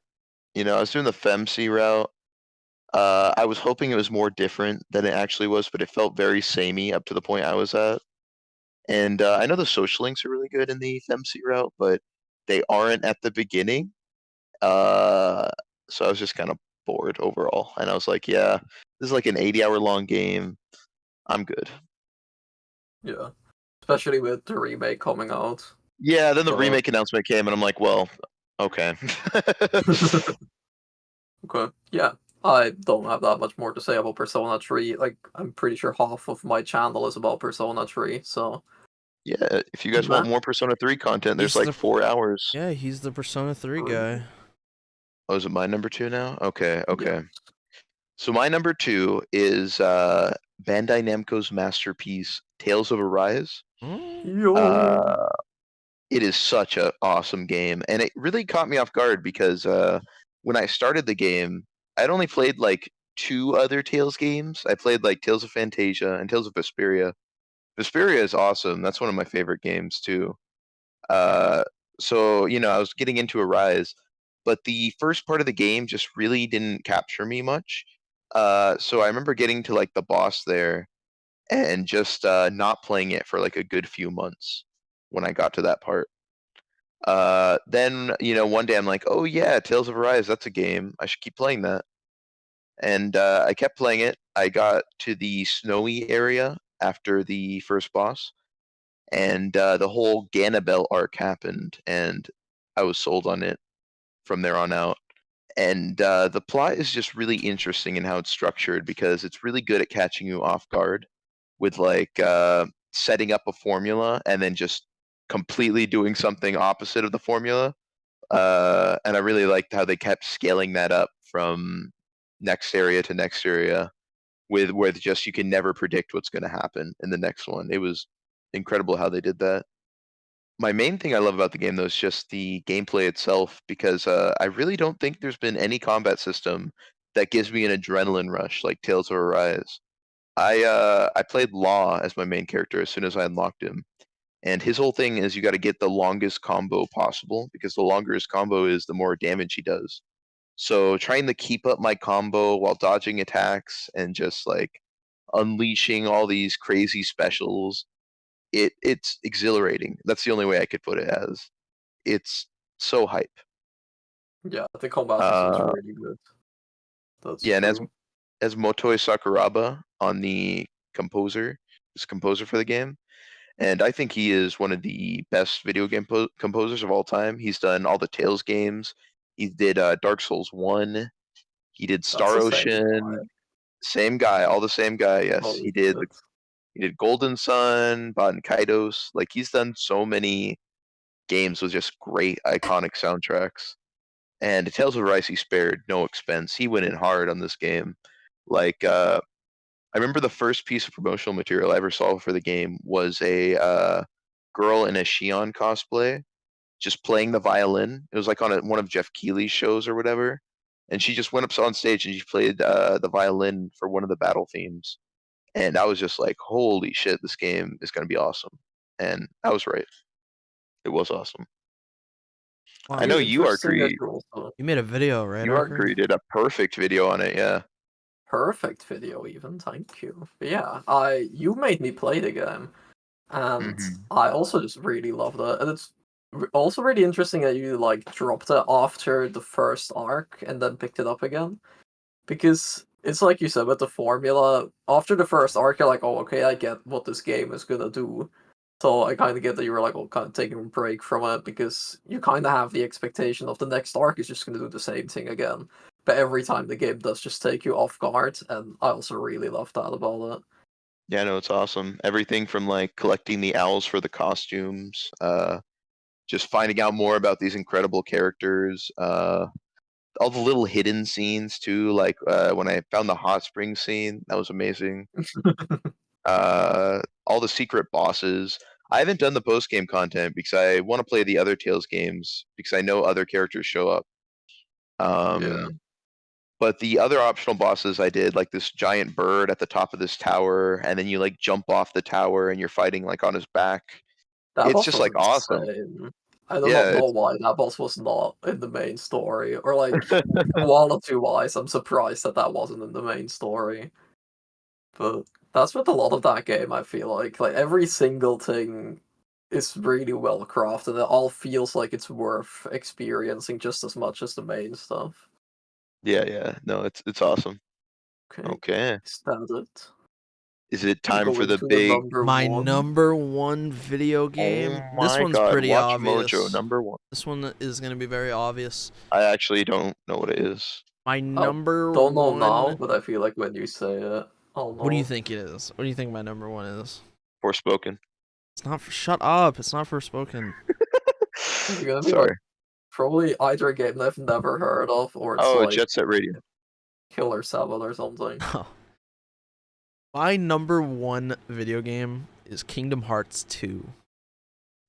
it. I was doing the FemC route. I was hoping it was more different than it actually was, but it felt very samey up to the point I was at. And I know the social links are really good in the FemC route, but they aren't at the beginning. Uh, so I was just kind of bored overall, and I was like, yeah, this is like an 80-hour long game. I'm good. Yeah, especially with the remake coming out. Yeah, then the So remake announcement came, and I'm like, well, okay. okay, yeah. I don't have that much more to say about Persona 3. Like, I'm pretty sure half of my channel is about Persona 3, so Yeah, if you guys want Matt, more Persona 3 content, there's He's like the 4 hours. Yeah, he's the Persona 3 guy. Oh, is it my number 2 now? Okay, yeah. okay. So my number 2 is Bandai Namco's masterpiece, Tales of Arise. Yo. Uh, it is such an awesome game, and it really caught me off guard because when I started the game, I'd only played like 2 other Tales games. I played like Tales of Fantasia and Tales of Vesperia. Vesperia is awesome. That's one of my favorite games too. Uh, so I was getting into Arise, but the first part of the game just really didn't capture me much. So I remember getting to like the boss there and just not playing it for like a good few months when I got to that part. Then one day I'm like, oh yeah, Tales of Arise, that's a game. I should keep playing that. And I kept playing it. I got to the snowy area after the first boss, and the whole Ganabel arc happened, and I was sold on it from there on out. And the plot is just really interesting in how it's structured because it's really good at catching you off guard with like setting up a formula and then just completely doing something opposite of the formula. And I really liked how they kept scaling that up from next area to next area with just you can never predict what's going to happen in the next one. It was incredible how they did that. My main thing I love about the game though is just the gameplay itself because I really don't think there's been any combat system that gives me an adrenaline rush like Tales of Arise. I played Law as my main character as soon as I unlocked him, and his whole thing is you got to get the longest combo possible because the longer his combo is, the more damage he does. So trying to keep up my combo while dodging attacks and just like unleashing all these crazy specials, it's exhilarating. That's the only way I could put it as. It's so hype. Yeah, the combat system's Uh, really good. That's yeah, and as true. as Motoi Sakuraba on the composer, is composer for the game, and I think he is one of the best video game composers of all time. He's done all the Tales games. He did Dark Souls 1. He did That's Star the same guy. Ocean. Same guy, all the same guy. Yes, Holy he did. shit. He did Golden Sun, Baten Kaitos. Like he's done so many games with just great iconic soundtracks. And Tales of Rise, he spared no expense. He went in hard on this game. Like I remember the first piece of promotional material I ever saw for the game was a girl in a Shion cosplay, just playing the violin. It was like on one of Jeff Keighley's shows or whatever. And she just went up on stage and she played the violin for one of the battle themes. And I was just like, holy shit, this game is going to be awesome. And I was right. It was awesome. Wow. I know you, Interesting that Arkry, you also You made a video, right, you, Arkry? Arkry, did a perfect video on it. Yeah. perfect video even, thank you. But yeah, you made me play the game, and Mhm. I also just really loved it. And it's also really interesting that you like dropped it after the first arc and then picked it up again. Because it's like you said with the formula, after the first arc, you're like, oh, okay, I get what this game is gonna do. So I kind of get that you were like, well, kind of taking a break from it because you kind of have the expectation of the next arc is just gonna do the same thing again. But every time the game does just take you off guard, and I also really love that about it. Yeah, no, it's awesome. Everything from like collecting the owls for the costumes, just finding out more about these incredible characters, all the little hidden scenes too, like when I found the hot spring scene, that was amazing. All the secret bosses. I haven't done the post game content because I want to play the other Tales games because I know other characters show up. Yeah. But the other optional bosses I did, like this giant bird at the top of this tower, and then you like jump off the tower and you're fighting like on his back. That It's boss just was like awesome. insane. I do not Yeah, know it's why that boss was not in the main story, or like one or two whys. I'm surprised that that wasn't in the main story. But that's with a lot of that game, I feel like every single thing is really well crafted. It all feels like it's worth experiencing just as much as the main stuff. yeah. No, it's awesome. Okay, Okay. is that it? Is it We time go for the into the big number My one. number one video game. Oh This my one's god, pretty Watch Mojo obvious. #1. This one is gonna be very obvious. I actually don't know what it is. My I number don't know now, one. but I feel like when you say it, I'll What do you know. think it is? What do you think my number one is? Forspoken. It's not. Shut up! It's not Forspoken. It's gonna be like Sorry. probably either a game I've never heard of, or it's Oh, like Jet Set Radio. Killer 7 or something. My number one video game is Kingdom Hearts 2.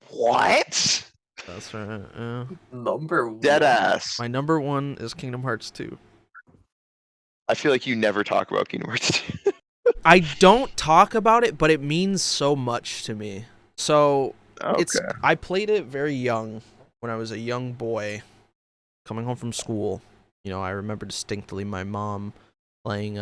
What? That's right. Yeah. Number one. Deadass. My number one is Kingdom Hearts 2. I feel like you never talk about Kingdom Hearts 2. I don't talk about it, but it means so much to me. So Okay. I played it very young, when I was a young boy, coming home from school. You know, I remember distinctly my mom playing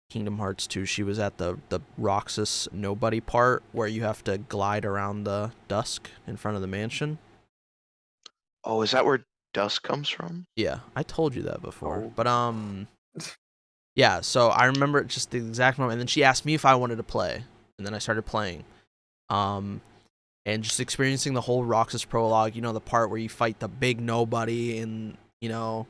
Kingdom Hearts 2. She was at the Roxas Nobody part where you have to glide around the dusk in front of the mansion. Oh, is that where Dust comes from? Yeah, I told you that before. Oh. But yeah, so I remember it just the exact moment, and then she asked me if I wanted to play, and then I started playing. And just experiencing the whole Roxas prologue, you know, the part where you fight the big nobody and, you know,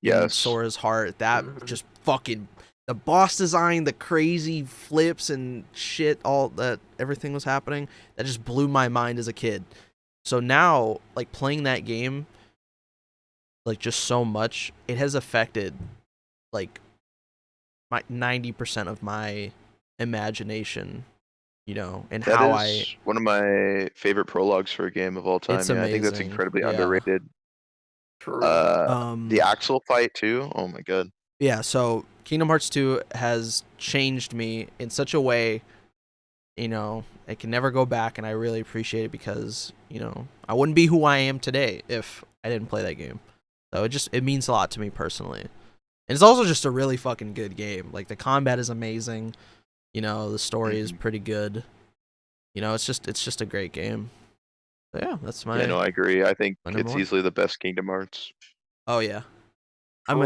in Yes. Sora's heart, that Mhm. just fucking the boss design, the crazy flips and shit, all that everything was happening, that just blew my mind as a kid. So now, like playing that game, like just so much, it has affected like my 90% of my imagination, you know, and That how is one of my favorite prologues for a game of all time. It's Yeah, I think that's amazing. incredibly Yeah. underrated. True. The Axel fight too. Oh my god. Yeah, so Kingdom Hearts 2 has changed me in such a way, you know, I can never go back, and I really appreciate it because, you know, I wouldn't be who I am today if I didn't play that game. So it means a lot to me personally. And it's also just a really fucking good game. Like the combat is amazing, you know, the story is pretty good. You know, it's just a great game. So yeah, that's my Yeah, no, I agree. I think my number it's one. easily the best Kingdom Hearts. Oh yeah. I'm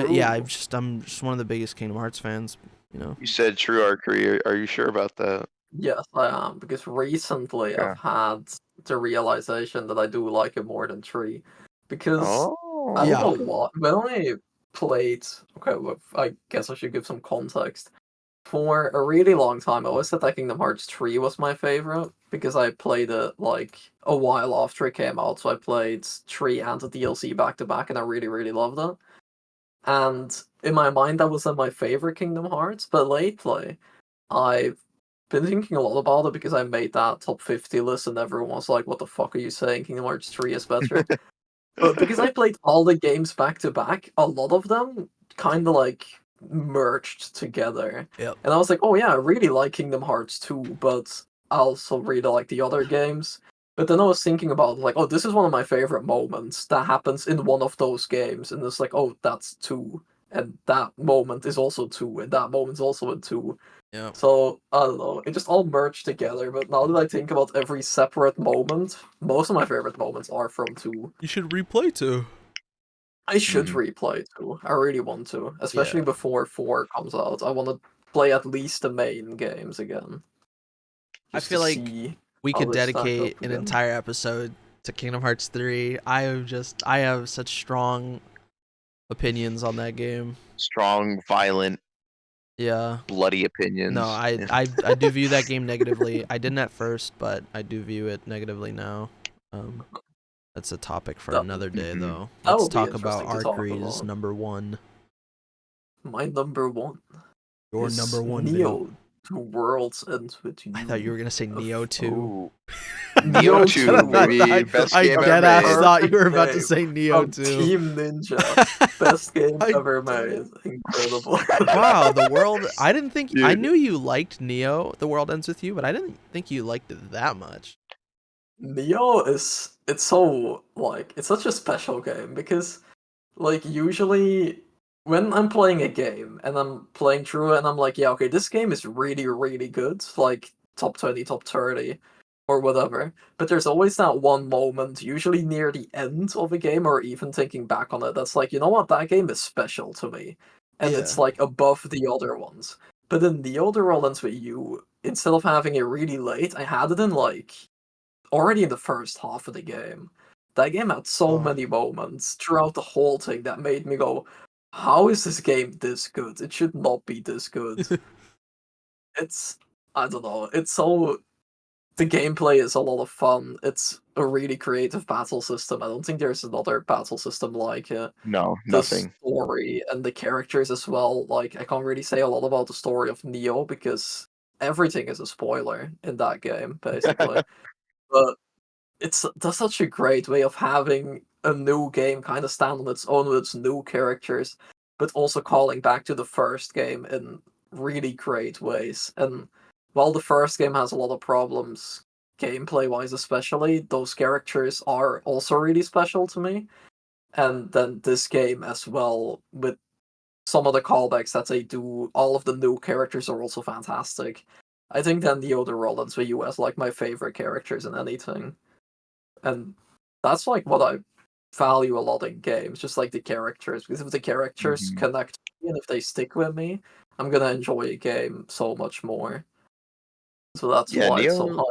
just one of the biggest Kingdom Hearts fans, you know. You said true, Arkry. Are you sure about that? Yes, I am, because recently Yeah. I've had the realization that I do like it more than 3. Because Oh. I don't Yeah. know what, when I played, okay, well, I guess I should give some context. For a really long time, I always said that Kingdom Hearts 3 was my favorite, because I played it like a while after it came out, so I played 3 and the DLC back to back, and I really, really loved it. And in my mind, that was my favorite Kingdom Hearts, but lately, I've been thinking a lot about it because I made that top 50 list and everyone was like, "What the fuck are you saying? Kingdom Hearts 3 is better." But because I played all the games back to back, a lot of them kind of like merged together. Yep. And I was like, "Oh yeah, I really like Kingdom Hearts 2, but I also really like the other games." But then I was thinking about like, "Oh, this is one of my favorite moments that happens in one of those games," and it's like, "Oh, that's 2." And that moment is also 2, and that moment's also in 2. Yeah. So, I don't know, it just all merged together, but now that I think about every separate moment, most of my favorite moments are from 2. You should replay 2. I should Mhm. replay 2. I really want to, especially Yeah. before 4 comes out. I want to play at least the main games again. I Just to feel like see we how could they stack dedicate up an again. entire episode to Kingdom Hearts 3. I have such strong opinions on that game. Strong, violent, Yeah. bloody No, opinions. Yeah. I do view that game negatively. I didn't at first, but I do view it negatively now. That's a topic for That, another day, Mhm. though. that Let's will be talk about interesting to talk Arkry's about. number 1. My number 1 Your is number 1, Vinny. Neo, Two Worlds Ends With I thought you You. were gonna say Neo 2. Ooh. Neo Neo 2, 2 was baby. Best I game ever dead ass made. thought you were perfect about to game say Neo from 2. Team Ninja. Best game I ever dead. made. Incredible. Wow, the world. I didn't think. I Dude, knew you liked Neo. The World Ends With You, but I didn't think you liked it that much. Neo is it's so like it's such a special game because like usually when I'm playing a game and I'm playing through it and I'm like, yeah, okay, this game is really, really good, like top 20, top 30, or whatever. But there's always that one moment, usually near the end of a game or even thinking back on it, that's like, you know what, that game is special to me. And it's Yeah. like above the other ones. But in the other World Ends With You, instead of having it really late, I had it in like already in the first half of the game. That game had so Oh. many moments throughout the whole thing that made me go, how is this game this good? It should not be this good. It's, I don't know, it's so. The gameplay is a lot of fun. It's a really creative battle system. I don't think there's another battle system like it. no, The nothing. story and the characters as well. Like, I can't really say a lot about the story of Neo because everything is a spoiler in that game, basically. But it's that's such a great way of having a new game kind of stand on its own with its new characters, but also calling back to the first game in really great ways. And while the first game has a lot of problems, gameplay wise especially, those characters are also really special to me. And then this game as well, with some of the callbacks that they do, all of the new characters are also fantastic. I think then the other Rollins with you as like my favorite characters in anything. And that's like what I value a lot in games, just like the characters. Because if the characters Mhm. connect me and if they stick with me, I'm gonna enjoy a game so much more. So that's Yeah, why it's so high.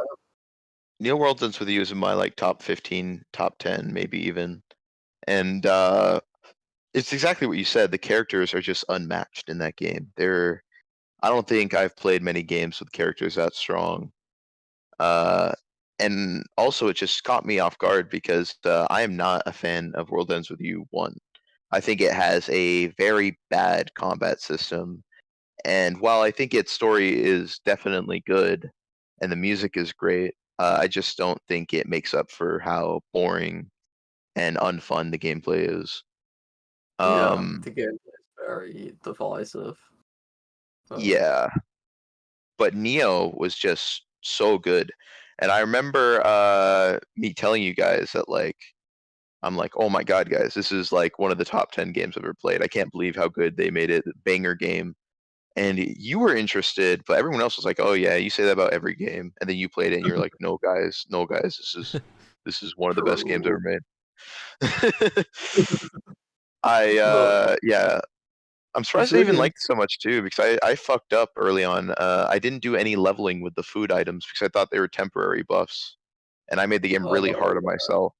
Neo World Ends With You is in my like top 15, top 10, maybe even. And it's exactly what you said. The characters are just unmatched in that game. I don't think I've played many games with characters that strong. Uh, and also, it just caught me off guard because I am not a fan of World Ends With You 1. I think it has a very bad combat system. And while I think its story is definitely good and the music is great, I just don't think it makes up for how boring and unfun the gameplay is. Yeah, Um, the gameplay is very divisive. Uh, yeah, but Neo was just so good. And I remember me telling you guys that like I'm like, oh my god, guys, this is like one of the top 10 games I've ever played. I can't believe how good they made it. Banger game. And you were interested, but everyone else was like, "Oh yeah, you say that about every game." And then you played it, and you're like, no, guys, this is one of the best games ever true. made." No, Yeah, I'm it's surprised I even really liked it so much too because I fucked up early on. I didn't do any leveling with the food items because I thought they were temporary buffs, and I made the game really hard no, on myself.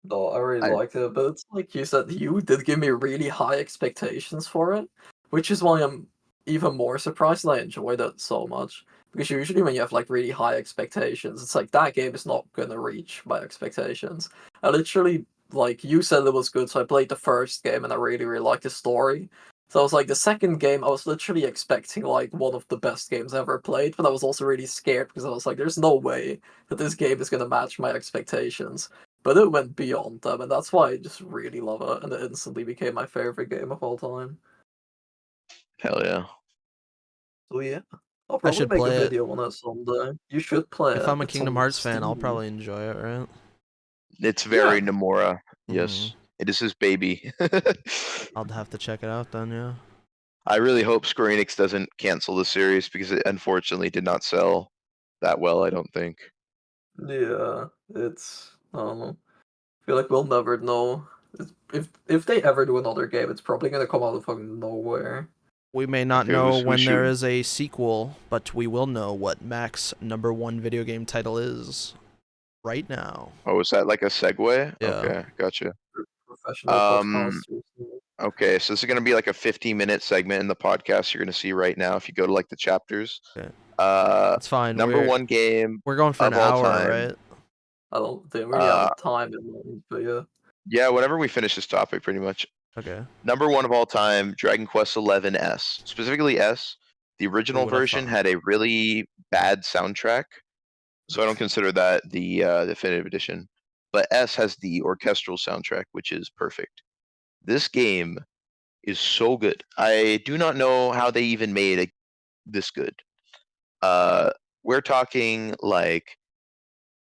no, I really I liked it, but it's like you said, you did give me really high expectations for it, which is why I'm even more surprised that I enjoyed it so much. Because usually when you have like really high expectations, it's like that game is not gonna reach my expectations. I literally like you said it was good, so I played the first game and I really, really liked the story. So I was like, the second game, I was literally expecting like one of the best games I ever played, but I was also really scared because I was like, there's no way that this game is gonna match my expectations. But it went beyond them, and that's why I just really love it, and it instantly became my favorite game of all time. Hell yeah. So yeah, I'll I probably should make a play it. video on it someday. You should play If it. I'm a It's Kingdom on Hearts fan, I'll Steam. probably enjoy it, right? It's very Yeah. Nomura. Mhm. Yes. It is his baby. I'll have to check it out then, yeah. I really hope Square Enix doesn't cancel the series because it unfortunately did not sell that well, I don't think. Yeah, it's I don't know. I feel like we'll never know. If they ever do another game, it's probably gonna come out of fucking nowhere. We may not Okay, know who's when there shooting? is a sequel, but we will know what Mac's #1 video game title is right now. Oh, is that like a segue? Yeah. Okay, gotcha. Professional Um, podcasters. okay, so this is gonna be like a 15-minute segment in the podcast you're gonna see right now if you go to like the chapters. Okay. Uh, It's fine. number one game We're going for an of all hour, time. right? I don't think really Uh, have time in mind, but yeah. yeah, whenever we finish this topic, pretty much. Okay. Number one of all time, Dragon Quest XI S. Specifically S. The original What I version thought. had a really bad soundtrack, so I don't consider that the definitive edition. But S has the orchestral soundtrack, which is perfect. This game is so good. I do not know how they even made it this good. We're talking like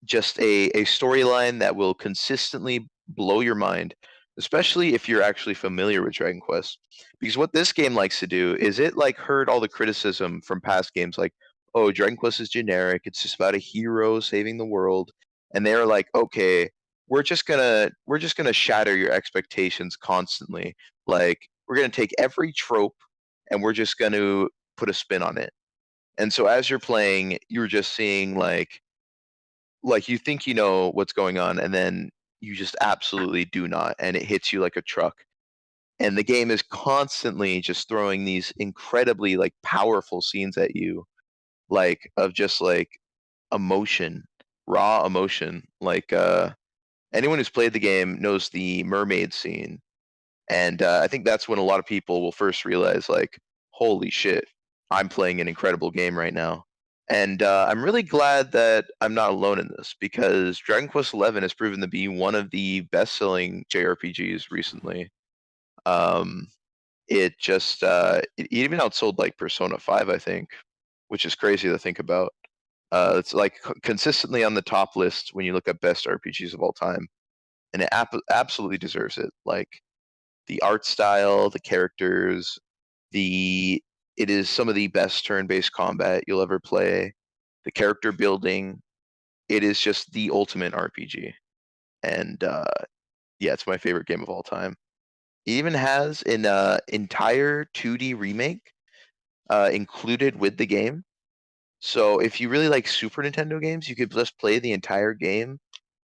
just a storyline that will consistently blow your mind, especially if you're actually familiar with Dragon Quest. Because what this game likes to do is it like heard all the criticism from past games like, oh, Dragon Quest is generic, it's just about a hero saving the world. And they're like, okay, we're just gonna shatter your expectations constantly. Like we're gonna take every trope and we're just gonna put a spin on it. And so as you're playing, you're just seeing like you think you know what's going on and then you just absolutely do not and it hits you like a truck, and the game is constantly just throwing these incredibly like powerful scenes at you, like of just like emotion, raw emotion, like anyone who's played the game knows the mermaid scene, and I think that's when a lot of people will first realize like, holy shit, I'm playing an incredible game right now. And I'm really glad that I'm not alone in this because Dragon Quest XI has proven to be one of the best-selling JRPGs recently. Um, it just it even outsold like Persona 5, I think, which is crazy to think about. It's like consistently on the top list when you look at best RPGs of all time, and it absolutely deserves it. Like the art style, the characters, the it is some of the best turn-based combat you'll ever play. The character building, it is just the ultimate RPG, and yeah, it's my favorite game of all time. It even has an entire 2D remake included with the game. So if you really like Super Nintendo games, you could just play the entire game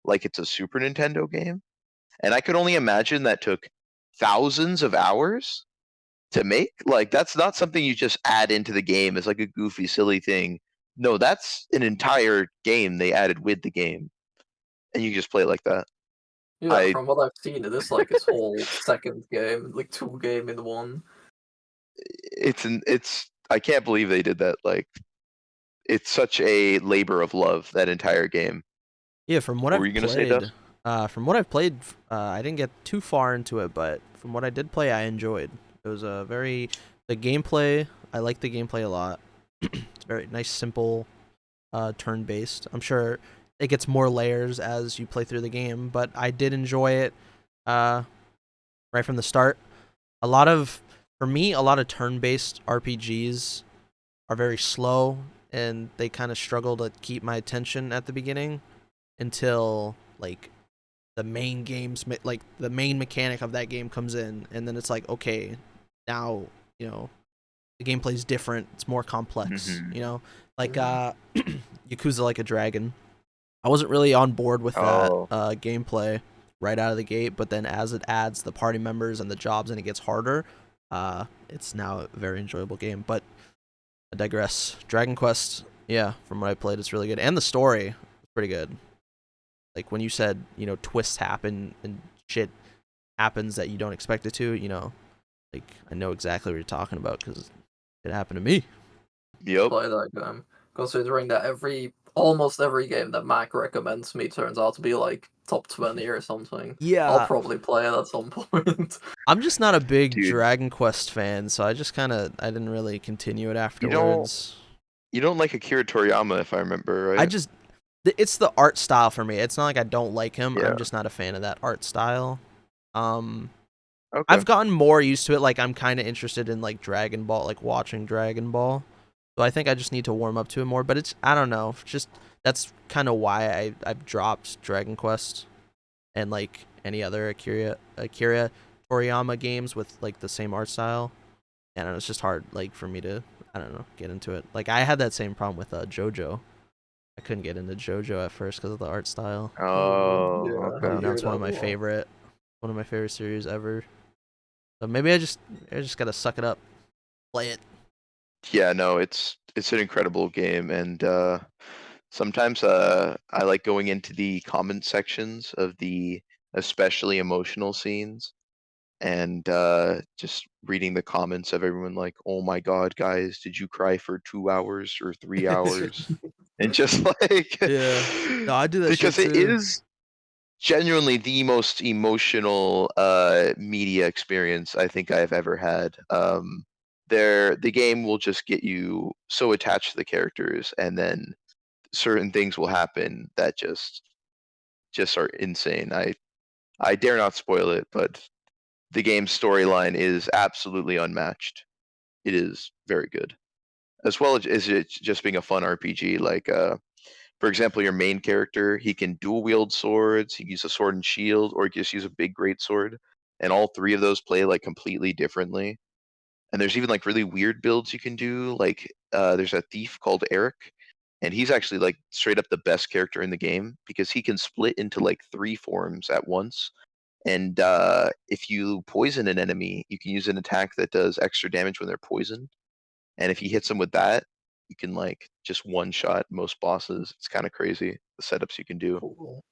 like it's a Super Nintendo game. And I could only imagine that took thousands of hours to make. Like that's not something you just add into the game as like a goofy, silly thing. No, that's an entire game they added with the game, and you just play it like that. Yeah, I from what I've seen, it is like its whole second game, like two game in one. it's I can't believe they did that. Like it's such a labor of love, that entire game. Yeah, from what What were I've you gonna say, Dust? played, I didn't get too far into it, but from what I did play, I enjoyed. It was a the gameplay. I like the gameplay a lot. It's very nice, simple, turn-based. I'm sure it gets more layers as you play through the game, but I did enjoy it, uh, right from the start. For me, a lot of turn-based RPGs are very slow, and they kind of struggle to keep my attention at the beginning until like the main mechanic of that game comes in, and then it's like, okay, now the gameplay's different, it's more complex, Mm-hmm. like Yakuza Like a Dragon. I wasn't really on board with that Oh, gameplay right out of the gate, but then as it adds the party members and the jobs and it gets harder, it's now a very enjoyable game. But I digress. Dragon Quest, yeah, from what I played, it's really good, and the story is pretty good. Like when you said, twists happen and shit happens that you don't expect it to, like I know exactly what you're talking about because it happened to me. Yep. Play that game. Considering that almost every game that Mac recommends me turns out to be like top 20 or something. I'll Yeah, probably play it at some point. I'm just not a big Dude. Dragon Quest fan, so I didn't really continue it You afterwards. don't like Akira Toriyama, if I remember right. It's the art style for me. It's not like I don't like him. Yeah. I'm just not a fan of that art style. Okay. I've gotten more used to it. Like I'm kind of interested in like Dragon Ball, like watching Dragon Ball. So I think I just need to warm up to it more. But I don't know. Just that's kind of why I've dropped Dragon Quest and like any other Akira Toriyama games with like the same art style. And it's just hard like for me to I don't know get into it. Like I had that same problem with JoJo. I couldn't get into JoJo at first because of the art style. Oh, Yeah, okay. But now it's hear one of that my a lot. favorite series ever. So maybe I just gotta suck it up, play it. Yeah, no, it's an incredible game, and sometimes I like going into the comment sections of the especially emotional scenes, and just reading the comments of everyone like, "Oh my God, guys, did you cry for 2 hours or 3 hours?" And just like, Yeah. No, I do that because shit it too. is genuinely the most emotional media experience I think I've ever had. The game will just get you so attached to the characters, and then certain things will happen that just are insane. I dare not spoil it, but the game's storyline is absolutely unmatched. It is very good, as well as it just being a fun RPG. Like for example, your main character, he can dual wield swords, he can use a sword and shield, or he can just use a big great sword. And all three of those play like completely differently. And there's even like really weird builds you can do. Like there's a thief called Eric, and he's actually like straight up the best character in the game because he can split into like 3 forms at once. And if you poison an enemy, you can use an attack that does extra damage when they're poisoned. And if he hits them with that, you can like just one shot most bosses. It's kind of crazy the setups you can do. Cool.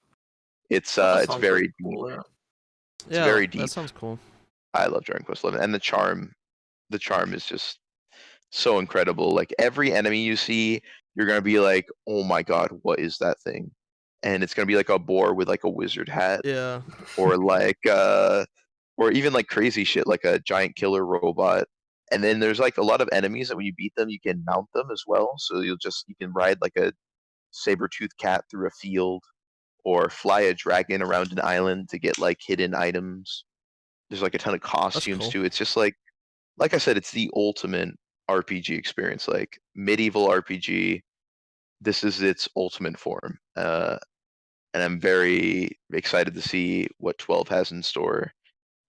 It's That it's sounds pretty very deep. cool, yeah. It's Yeah, very that deep. sounds cool. I love Dragon Quest XI, and the charm is just so incredible. Like every enemy you see, you're gonna be like, "Oh my God, what is that thing?" And it's gonna be like a boar with like a wizard hat, Yeah. or like or even like crazy shit like a giant killer robot. And then there's like a lot of enemies that when you beat them, you can mount them as well. So you can ride like a saber-toothed cat through a field, or fly a dragon around an island to get like hidden items. There's like a ton of That's costumes cool. too. It's just like I said, it's the ultimate RPG experience, like medieval RPG. This is its ultimate form. And I'm very excited to see what 12 has in store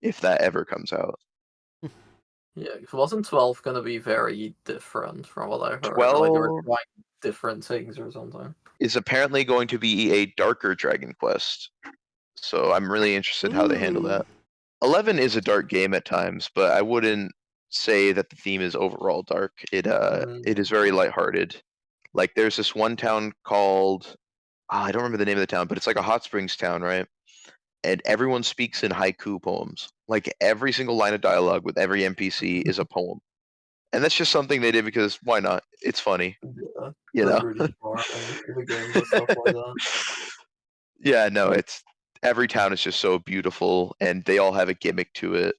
if that ever comes out. Yeah, it wasn't 12 gonna be very different from what I heard? Like they were 12 trying different things or something. is apparently going to be a darker Dragon Quest. So I'm really interested how they handle that. 11 is a dark game at times, but I wouldn't say that the theme is overall dark. It is very lighthearted. Like there's this one town called I don't remember the name of the town, but it's like a hot springs town, right? And everyone speaks in haiku poems. Like every single line of dialogue with every NPC is a poem. And that's just something they did because why not? It's funny, Yeah, you that's know. really charming to the games and stuff like that. Yeah, no, it's every town is just so beautiful, and they all have a gimmick to it.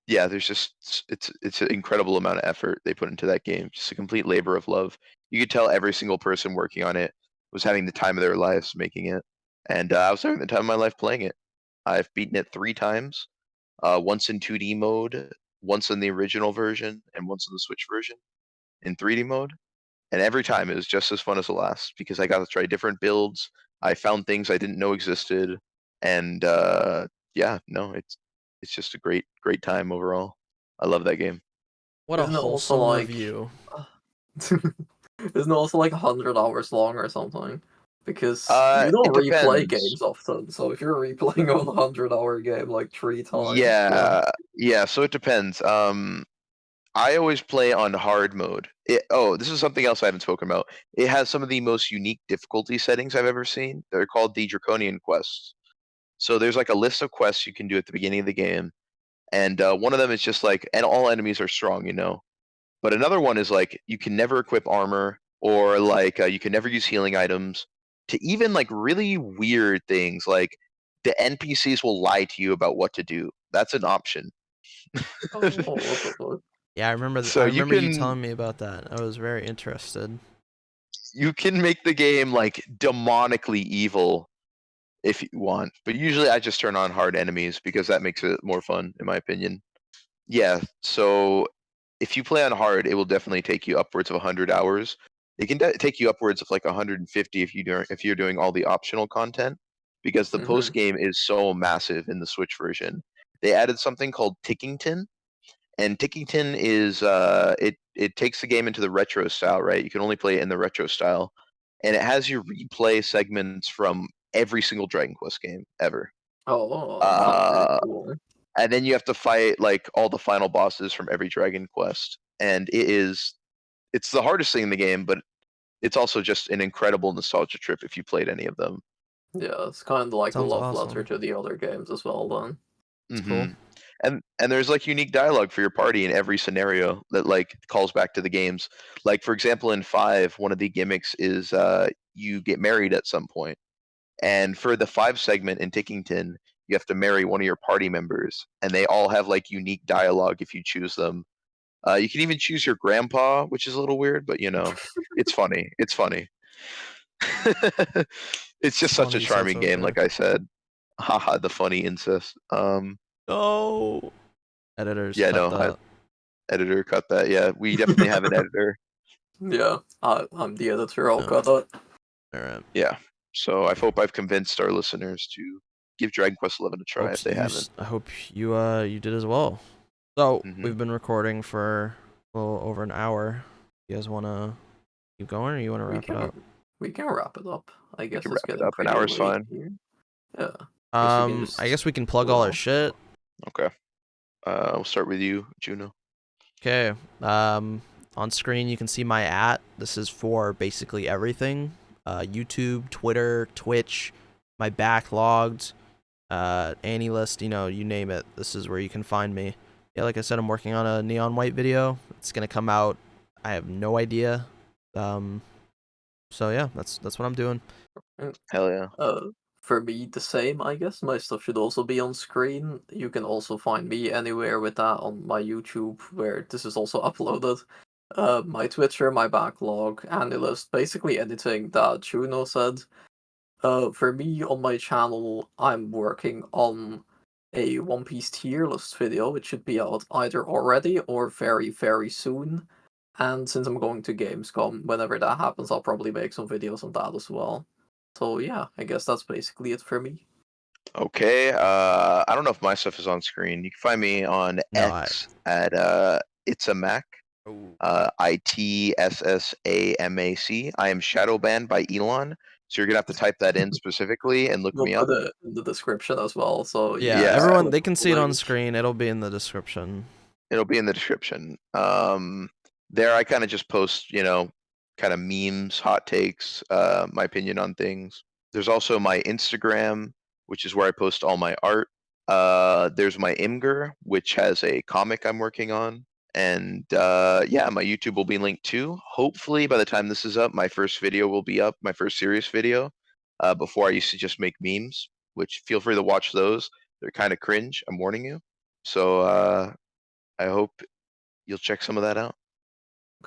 Yeah, there's just it's an incredible amount of effort they put into that game. Just a complete labor of love. You could tell every single person working on it was having the time of their lives making it, and I was having the time of my life playing it. I've beaten it 3 times, once in 2D mode, once in the original version, and once in the Switch version in 3D mode. And every time it was just as fun as the last because I got to try different builds. I found things I didn't know existed, and yeah, no, it's just a great time overall. I love that game. What a Isn't it also wholesome like review. isn't it also like 100 hours long or something? Because you don't It replay depends. games often, so if you're replaying a 100-hour game like 3 times, Yeah. So it depends. I always play on hard mode. This is something else I haven't spoken about. It has some of the most unique difficulty settings I've ever seen. They're called the Draconian quests. So there's like a list of quests you can do at the beginning of the game, And one of them is just like, and all enemies are strong, you know. But another one is like, you can never equip armor, or like you can never use healing items, to even like really weird things like the NPCs will lie to you about what to do. That's an option. Oh, what the fuck? Yeah, I remember. So I you remember you can telling me about that. I was very interested. make the game like demonically evil if you want, but usually I just turn on hard enemies because that makes it more fun, in my opinion. Yeah, so if you play on hard, it will definitely take you upwards of 100 hours. It can take you upwards of like 150 if you're doing all the optional content, because the Mm-hmm. post game is so massive in the Switch version. They added something called Tickington, and Tickington is it takes the game into the retro style, right? You can only play it in the retro style, and it has you replay segments from every single Dragon Quest game ever. Oh, that's pretty Uh, cool. and then you have to fight like all the final bosses from every Dragon Quest, and it's the hardest thing in the game, but it's also just an incredible nostalgia trip if you played any of them. Yeah, it's kind of like a Sounds love letter awesome. to the other games as well, then. It's hmm cool. And there's like unique dialogue for your party in every scenario that like calls back to the games. Like for example, in 5, one of the gimmicks is you get married at some point. And for the 5 segment in Tickington, you have to marry one of your party members, and they all have like unique dialogue if you choose them. You can even choose your grandpa, which is a little weird, but you know, it's funny. It's funny. It's just such a Funny, so it's charming game, okay. like I said. Haha, the funny incest. No. Editors Yeah, cut no, that. editor cut that. Yeah, we definitely have an editor. Yeah, I'm the editor, I'll No. cut it. All right. Yeah. So I hope I've convinced our listeners to give Dragon Quest XI a try if they haven't. I hope you did as well. So Mhm. we've been recording for a little over an hour. You guys wanna keep going, or you wanna wrap it up? We can wrap it up. I guess can it's wrap it getting up. An pretty hour's late fine. here. Yeah. Guess we can I just guess we can plug go all our off. shit. Okay. We'll start with you, Juno. Okay. On screen you can see my @. This is for basically everything. YouTube, Twitter, Twitch, my backlogged, AnyList, you know, you name it. This is where you can find me. Yeah, like I said, I'm working on a Neon White video. It's gonna come out. I have no idea. So yeah, that's what I'm doing. Hell yeah. For me, the same, I guess. My stuff should also be on screen. You can also find me anywhere with that on my YouTube, where this is also uploaded. My Twitter, my backlog, AnyList, basically anything that Juno said. For me, on my channel, I'm working on a One Piece tier list video. It should be out either already or very, very soon. And since I'm going to Gamescom, whenever that happens, I'll probably make some videos on that as well. So yeah, I guess that's basically it for me. Okay. I don't know if my stuff is on screen. You can find me on No, X at It's a Mac. ITSSAMAC. I am shadow banned by Elon, so you're gonna have to type that in specifically and look We'll me put up. it in the description as well, so you yeah, can just Yeah. everyone, click they can the see it on link. screen. It'll be in the description. It'll be in the description. There I kind of just post, you know, kind of memes, hot takes, my opinion on things. There's also my Instagram, which is where I post all my art. There's my Imgur, which has a comic I'm working on. And yeah, my YouTube will be linked too. Hopefully, by the time this is up, my first video will be up, my first serious video. Before I used to just make memes, which feel free to watch those. They're kind of cringe, I'm warning you. So I hope you'll check some of that out.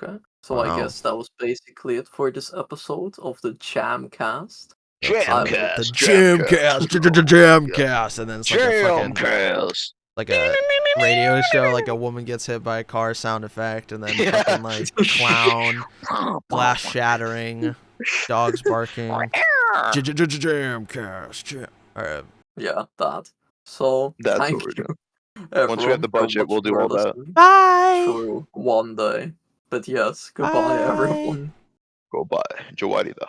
Okay, so I Wow. guess that was basically it for this episode of the JAMcast. The JAMcast, and then it's like a fucking JAMcast. like a radio show, like a woman gets hit by a car sound effect, and then Yeah. fucking like clown, glass shattering, dogs barking. JAMcast. Alright. Yeah, that. So That's thank what we're you, doing. everyone, Once we have the so budget, much we'll do for all that. listening. Bye. True, one day. But yes, goodbye, Bye. everyone. Go by Jawarida.